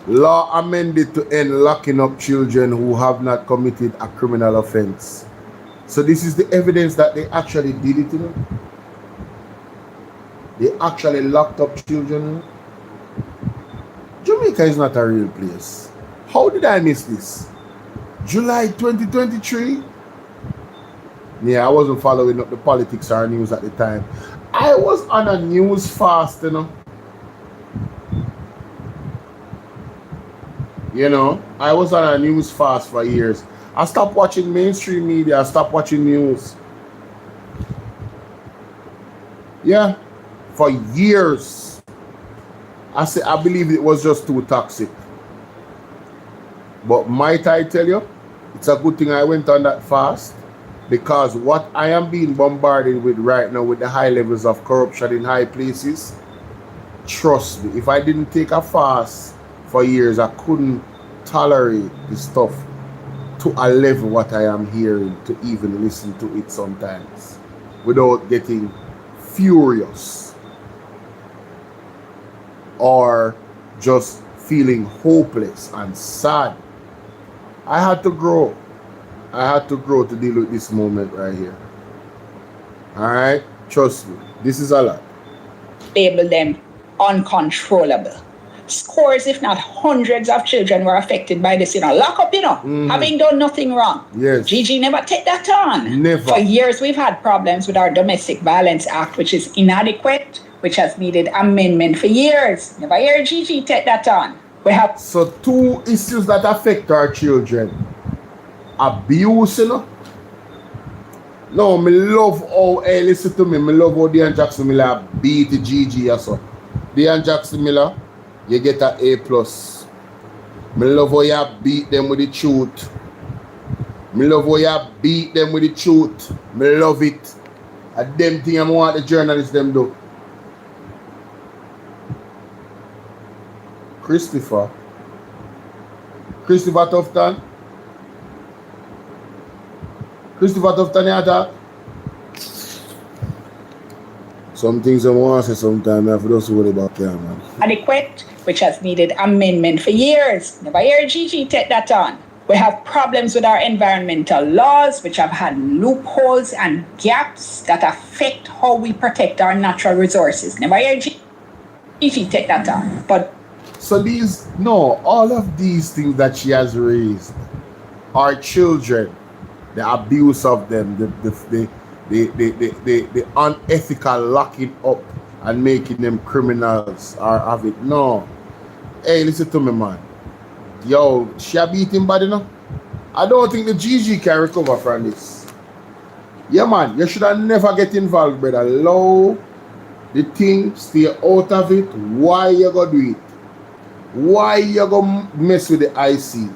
Law amended to end locking up children who have not committed a criminal offense. So this is the evidence that they actually did it, you know? They actually locked up children. Jamaica is not a real place. How did I miss this? July 2023? Yeah, I wasn't following up the politics or news at the time. I was on a news fast, you know. I was on a news fast for years. I stopped watching mainstream media. I stopped watching news. Yeah, for years. I believe it was just too toxic. But might I tell you, it's a good thing I went on that fast, because what I am being bombarded with right now with the high levels of corruption in high places, trust me, if I didn't take a fast for years, I couldn't tolerate the stuff to a level what I am hearing to even listen to it sometimes without getting furious or just feeling hopeless and sad. I had to grow. I had to grow to deal with this moment right here. All right? Trust me. This is a lot. Label them uncontrollable. Scores, if not hundreds of children were affected by this, lock up, having done nothing wrong. Yes. Gigi never take that on. Never. For years, we've had problems with our Domestic Violence Act, which is inadequate, which has needed amendment for years. Never hear Gigi take that on. We have... So 2 issues that affect our children. Abuse, No, me love how, hey, listen to me, me love how Dean Jackson Miller beat the Gigi or so. Dean Jackson Miller, you get an A+. Me love how you beat them with the truth. Me love how you beat them with the truth. Me love it. And them thing I want the journalists them do. Christopher Tufton. Christopher Tufton, you talk? Some things I want to say sometimes, I have to just worry about them, man. Adequate, which has needed amendment for years. Never hear Gigi take that on. We have problems with our environmental laws, which have had loopholes and gaps that affect how we protect our natural resources. Never hear Gigi take that on. But so all of these things that she has raised are children, the abuse of them, the unethical locking up and making them criminals are of it. No. Hey, listen to me, man. Yo, she a beating body, no? I don't think the Gigi can recover from this. Yeah, man, you should have never get involved, brother. Allow the thing, stay out of it. Why you gonna do it? Why you gonna mess with the IC?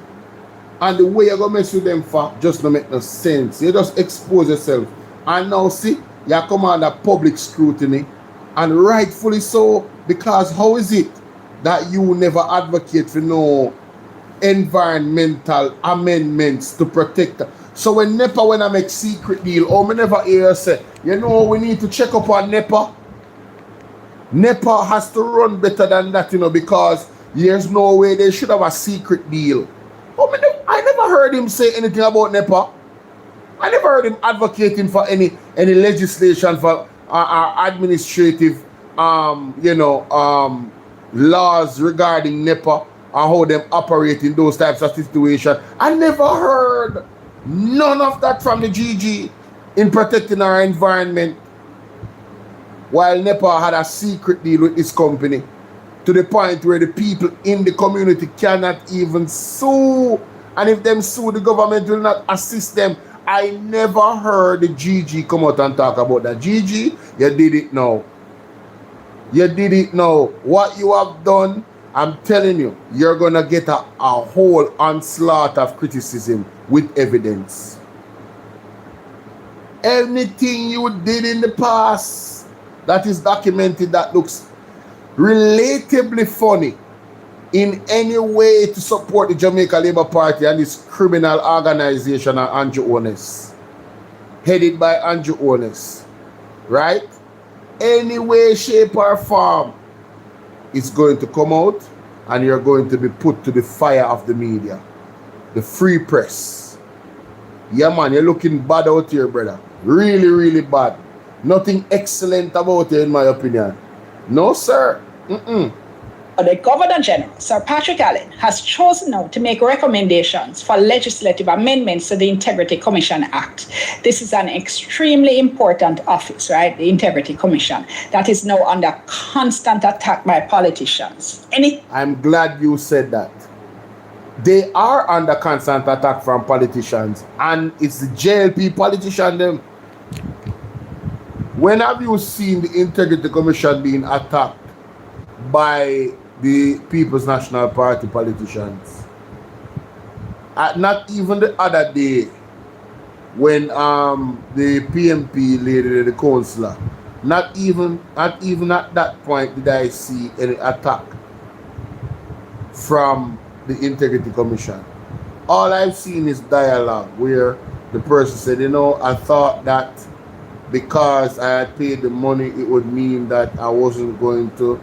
And the way you gonna mess with them for just don't make no sense. You just expose yourself. And now see, you come under public scrutiny. And rightfully so, because how is it that you never advocate for no environmental amendments to protect them? So when NEPA, when I make secret deal, me never hear say, we need to check up on NEPA. NEPA has to run better than that, because there's no way they should have a secret deal. I never heard him say anything about NEPA. I never heard him advocating for any legislation for our administrative laws regarding NEPA and how them operate in those types of situations. I never heard none of that from the GG in protecting our environment, while NEPA had a secret deal with this company to the point where the people in the community cannot even sue, and if them sue, the government will not assist them. I never heard the GG come out and talk about that. GG, you did it now. You did it now. What you have done, I'm telling you, you're going to get a whole onslaught of criticism with evidence. Anything you did in the past that is documented that looks relatively funny in any way to support the Jamaica Labour Party and this criminal organization of Andrew Holness, headed by Andrew Holness, right? Any way, shape or form, it's going to come out and you're going to be put to the fire of the media, the free press. Yeah, man, you're looking bad out here, brother. Really, really bad. Nothing excellent about it, in my opinion. No, sir. The Governor General, Sir Patrick Allen, has chosen now to make recommendations for legislative amendments to the Integrity Commission Act. This is an extremely important office, right? The Integrity Commission, that is now under constant attack by politicians. I'm glad you said that. They are under constant attack from politicians, and it's the JLP politician them. When have you seen the Integrity Commission being attacked by the People's National Party politicians? Not even the other day when the PMP lady, the councillor, not even at that point did I see any attack from the Integrity Commission. All I've seen is dialogue where the person said, I thought that because I had paid the money, it would mean that I wasn't going to,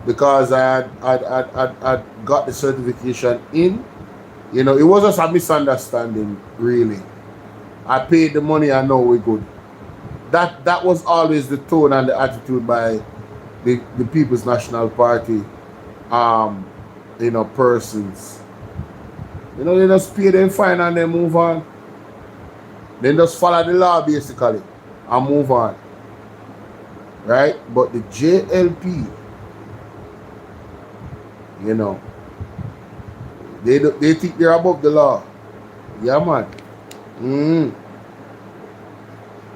because I had got the certification in. It was just a misunderstanding, really. I paid the money, I know we're good. that was always the tone and the attitude by the People's National Party, persons. They just pay them fine and then move on. Then just follow the law basically and move on. Right? But the JLP, they think they're above the law. Yeah, man.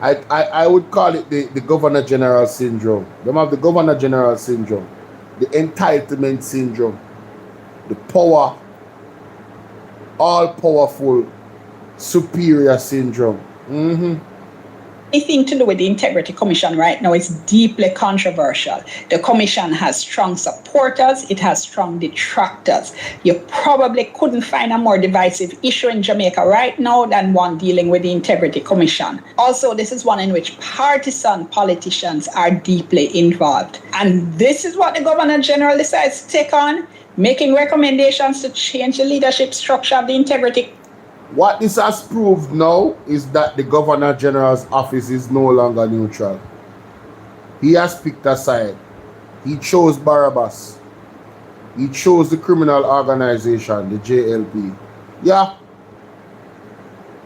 I would call it the Governor General Syndrome. They have the Governor General Syndrome, the entitlement syndrome, the power, all-powerful, superior syndrome. Anything to do with the Integrity Commission right now is deeply controversial. The Commission has strong supporters, it has strong detractors. You probably couldn't find a more divisive issue in Jamaica right now than one dealing with the Integrity Commission. Also, this is one in which partisan politicians are deeply involved. And this is what the Governor General decides to take on, making recommendations to change the leadership structure of the Integrity. What this has proved now is that the Governor General's office is no longer neutral. He has picked a side. He chose Barabbas. He chose the criminal organization, the JLP. Yeah.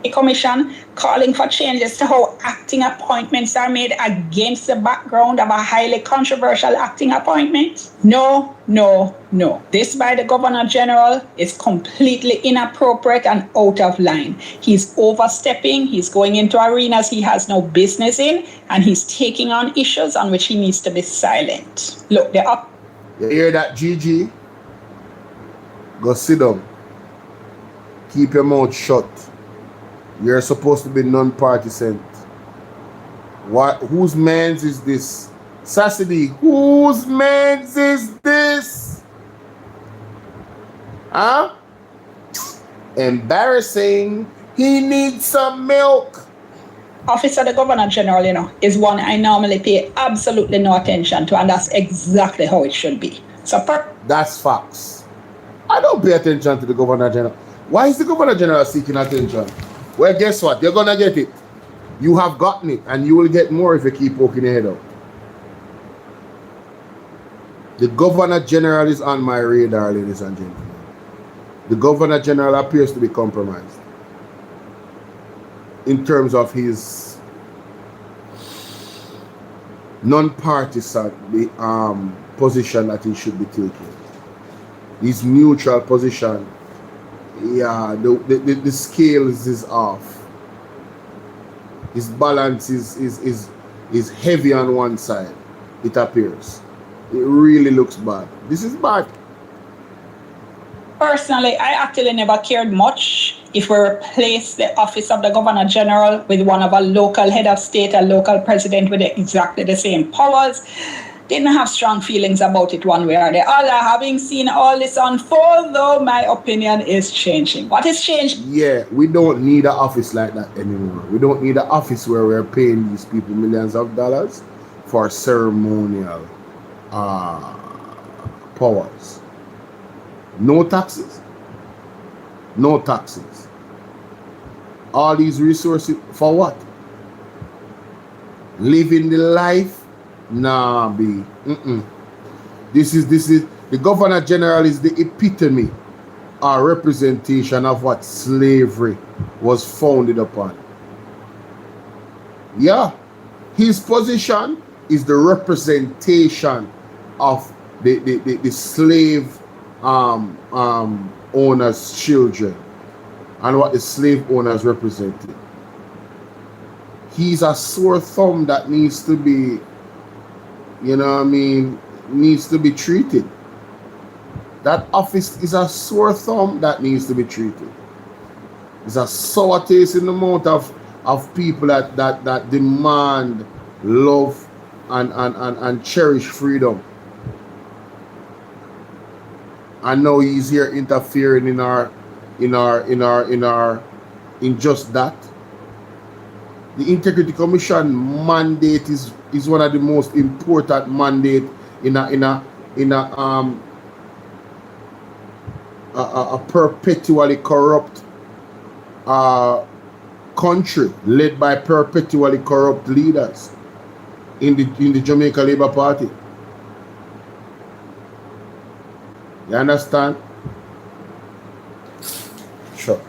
The Commission calling for changes to how acting appointments are made against the background of a highly controversial acting appointment? No. This by the Governor General is completely inappropriate and out of line. He's overstepping, he's going into arenas he has no business in, and he's taking on issues on which he needs to be silent. Look, you hear that, Gigi? Go sit down. Keep your mouth shut. You're supposed to be non-partisan. Whose man's is this? Sassidi, whose man's is this? Huh? Embarrassing. He needs some milk. Office of the Governor General, is one I normally pay absolutely no attention to, and that's exactly how it should be. That's facts. I don't pay attention to the Governor General. Why is the Governor General seeking attention? Well, guess what? You're gonna get it. You have gotten it, and you will get more if you keep poking your head out. The Governor General is on my radar, ladies and gentlemen. The Governor General appears to be compromised in terms of his non-partisan position that he should be taking. His neutral position. Yeah, the scales is off. His balance is heavy on one side. It appears. It really looks bad. This is bad. Personally, I actually never cared much if we replace the office of the Governor General with one of a local head of state, a local president with exactly the same powers. Didn't have strong feelings about it one way or the other. Having seen all this unfold, though, my opinion is changing. What is changed? Yeah, we don't need an office like that anymore. We don't need an office where we're paying these people millions of dollars for ceremonial powers. No taxes. No taxes. All these resources for what? Living the life. Nah, B. This is the Governor General is the epitome or representation of what slavery was founded upon. Yeah, his position is the representation of the slave owners' children and what the slave owners represented. He's a sore thumb that needs to be, needs to be treated. That office is a sore thumb that needs to be treated. It's a sour taste in the mouth of people that demand love and cherish freedom. And now he's here interfering in just that. The Integrity Commission mandate is one of the most important mandate in a perpetually corrupt country led by perpetually corrupt leaders in the Jamaica Labour Party. You understand? Sure.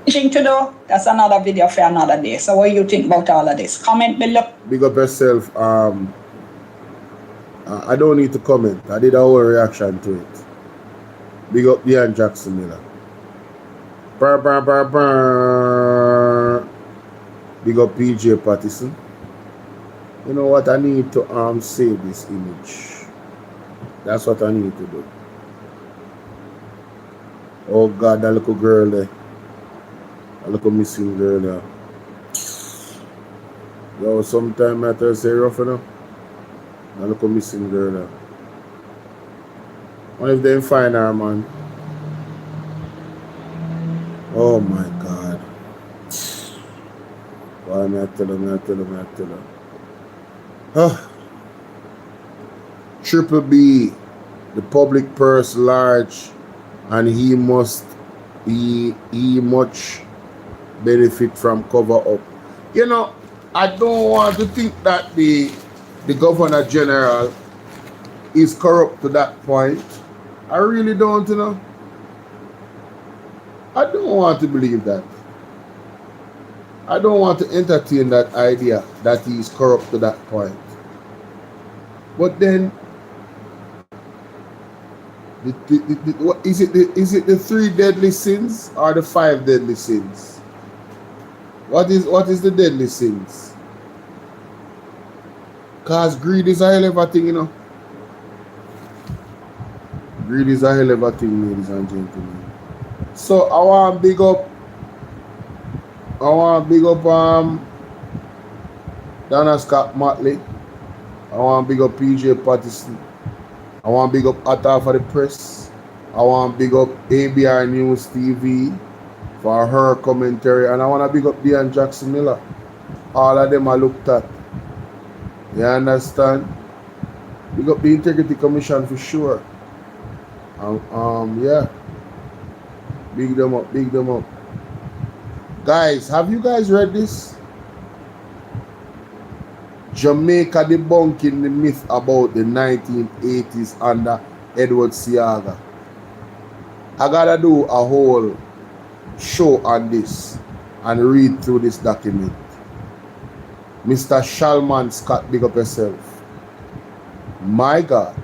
To do, that's another video for another day. So what do you think about all of this? Comment below. Big up yourself. I don't need to comment. I did a whole reaction to it. Big up Ian Jackson Miller. Brr, brr, brr, brr. Big up PJ Pattison. You know what? I need to save this image. That's what I need to do. Oh God, that little girl there. That little missing girl there. Yo, sometime I tell you say rough enough. That little missing girl there. What if they find her, man? Oh my God. Why me I tell her. Oh. Triple B, the public purse large, and he much benefit from cover up. You know, I don't want to think that the Governor General is corrupt to that point. I really don't, you know. I don't want to believe that. I don't want to entertain that idea that he is corrupt to that point. But then, is it the 3 deadly sins or the 5 deadly sins? What is the deadly sins? Because greed is a hell of a thing, you know. Greed is a hell of a thing, ladies and gentlemen. So I want to big up Donna Scott Motley. I want to big up PJ Pattison. I want to big up Atta for the press. I want to big up ABR News TV for her commentary. And I want to big up Ian Jackson Miller. All of them I looked at. You understand? Big up the Integrity Commission for sure. Yeah. Big them up. Guys, have you guys read this? Jamaica debunking the myth about the 1980s under Edward Seaga. I gotta do a whole show on this and read through this document. Mr. Shalman Scott, big up yourself. My God.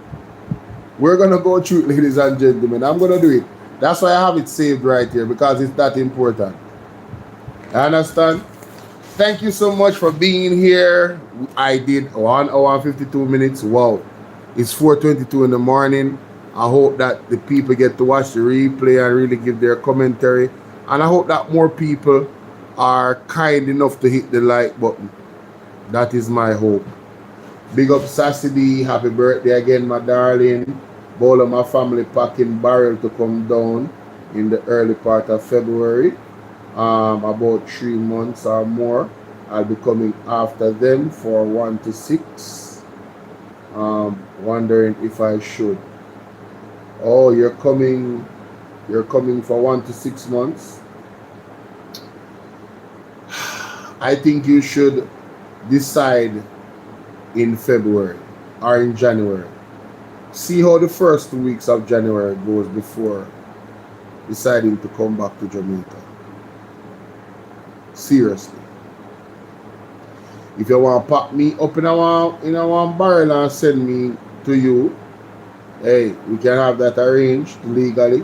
We're gonna go through it, ladies and gentlemen. I'm gonna do it. That's why I have it saved right here, because it's that important. I understand? Thank you so much for being here. I did 1 hour and 52 minutes. Wow. It's 4:22 in the morning. I hope that the people get to watch the replay and really give their commentary. And I hope that more people are kind enough to hit the like button. That is my hope. Big up Sassy. Happy birthday again, my darling. Bolo, my family packing barrel to come down in the early part of February. About 3 months or more. I'll be coming after them for 1 to 6. Wondering if I should. Oh, you're coming for 1 to 6 months. I think you should decide in February or in January. See how the first 2 weeks of January goes before deciding to come back to Jamaica. Seriously. If you want to pack me up in a one barrel and send me to you, hey, we can have that arranged legally.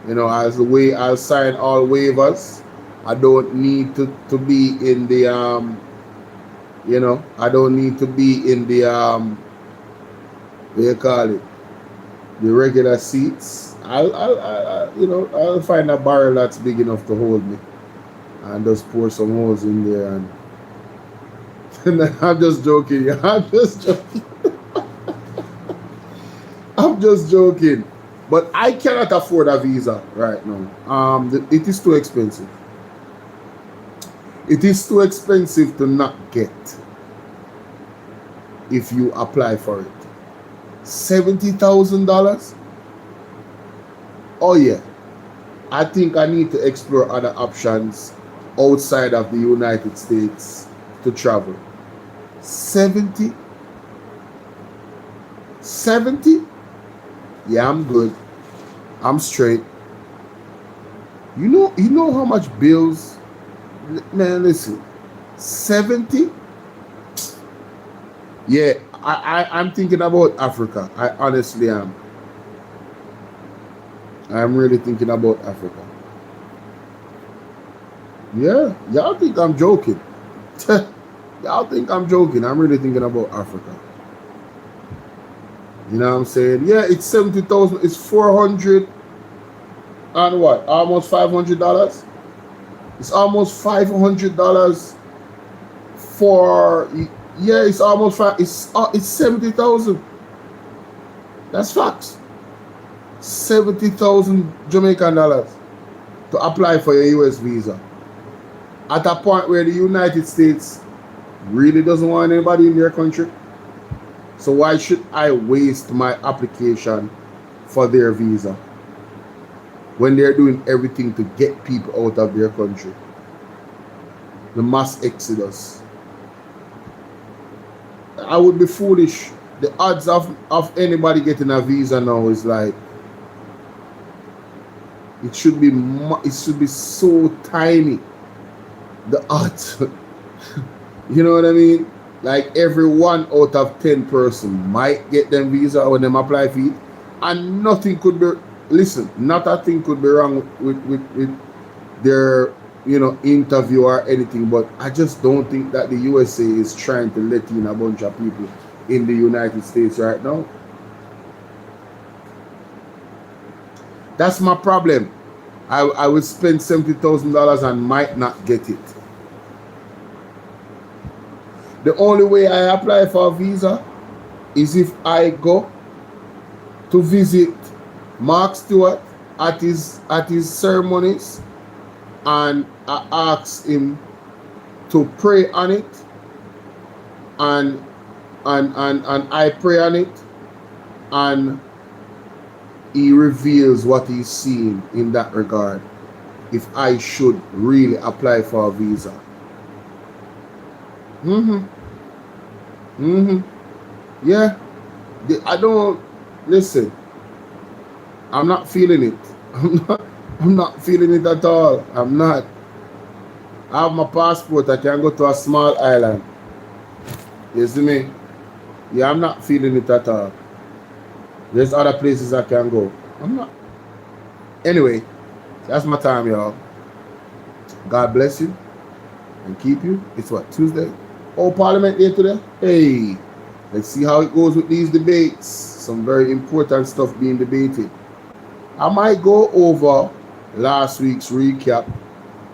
You know, I'll sign all waivers. I don't need to be in the I don't need to be in the what do you call it? The regular seats. I'll find a barrel that's big enough to hold me and just pour some holes in there and I'm just joking. I'm just joking. But I cannot afford a visa right now. It is too expensive. It is too expensive to not get if you apply for it. $70,000? Oh yeah. I think I need to explore other options outside of the United States to travel. 70? 70? Yeah, I'm good. I'm straight. You know how much bills? Man, listen. 70? Yeah, I'm thinking about Africa. I honestly am. I'm really thinking about Africa. Yeah, y'all think I'm joking. Y'all think I'm joking. I'm really thinking about Africa. You know what I'm saying? Yeah, it's 70,000. It's 400 and what? Almost $500. It's almost $500 for. Yeah, it's almost it's 70,000. That's facts. 70,000 Jamaican dollars to apply for your US visa. At a point where the United States really doesn't want anybody in their country. So why should I waste my application for their visa when they're doing everything to get people out of their country? The mass exodus. I would be foolish. The odds of anybody getting a visa now is like, it should be so tiny. The odds. You know what I mean? Like every 1 out of 10 person might get them visa when them apply for it, and nothing could be. Listen, not a thing could be wrong with their interview or anything. But I just don't think that the USA is trying to let in a bunch of people in the United States right now. That's my problem. I would spend $70,000 and might not get it. The only way I apply for a visa is if I go to visit Mark Stewart at his ceremonies, and I ask him to pray on it, and I pray on it, and he reveals what he's seeing in that regard, if I should really apply for a visa. Yeah. I don't listen. I'm not feeling it. I'm not feeling it at all. I'm not. I have my passport. I can go to a small island. You see me? Yeah, I'm not feeling it at all. There's other places I can go. I'm not. Anyway, that's my time, y'all. God bless you and keep you. It's what, Tuesday? Oh, Parliament Day today? Hey, let's see how it goes with these debates. Some very important stuff being debated. I might go over last week's recap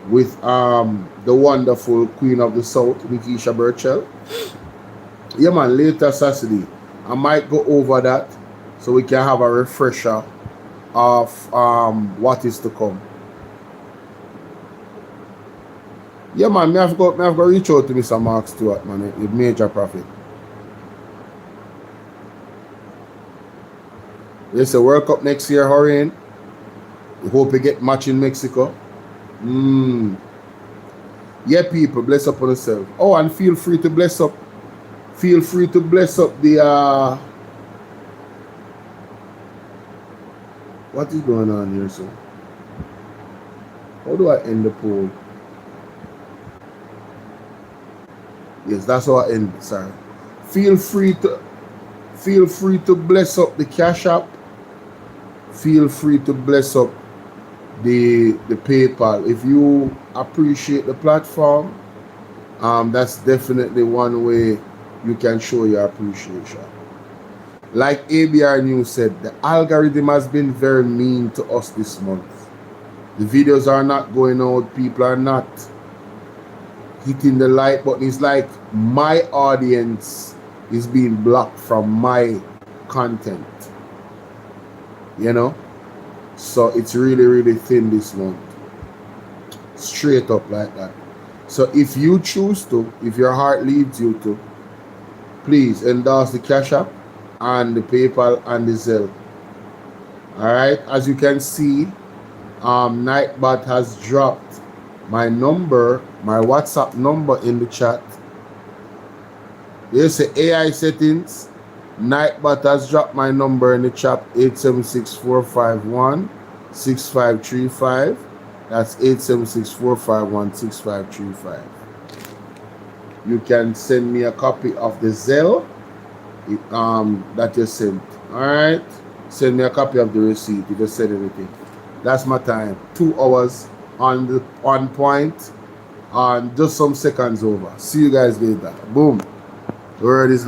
with the wonderful Queen of the South, Nikisha Burchell. Yeah, man, later Saturday. I might go over that so we can have a refresher of what is to come. Yeah, man, me have got to reach out to Mr. Mark Stewart, man, the major prophet. There's a World Cup next year, hurrying. We hope we get match in Mexico. Yeah, people, bless up on yourself. Oh, and feel free to bless up. Feel free to bless up the what is going on here, sir? How do I end the poll? Yes, that's how I end it, sorry. Feel free to bless up the Cash App. Feel free to bless up the PayPal. If you appreciate the platform, that's definitely one way you can show your appreciation. Like ABR News said, the algorithm has been very mean to us this month. The videos are not going out. People are not hitting the like button. It's like my audience is being blocked from my content. You know? So it's really, really thin this month. Straight up like that. So if you choose to, if your heart leads you to, please endorse the Cash App and the PayPal and the Zelle. Alright, as you can see, Nightbot has dropped my number, my WhatsApp number in the chat. There's the AI settings. Nightbot has dropped my number in the chat, 876-451-6535. That's 876-451-6535. You can send me a copy of the Zelle that you sent. Alright? Send me a copy of the receipt if you said anything. That's my time. 2 hours on point. And just some seconds over. See you guys later. Boom. The word is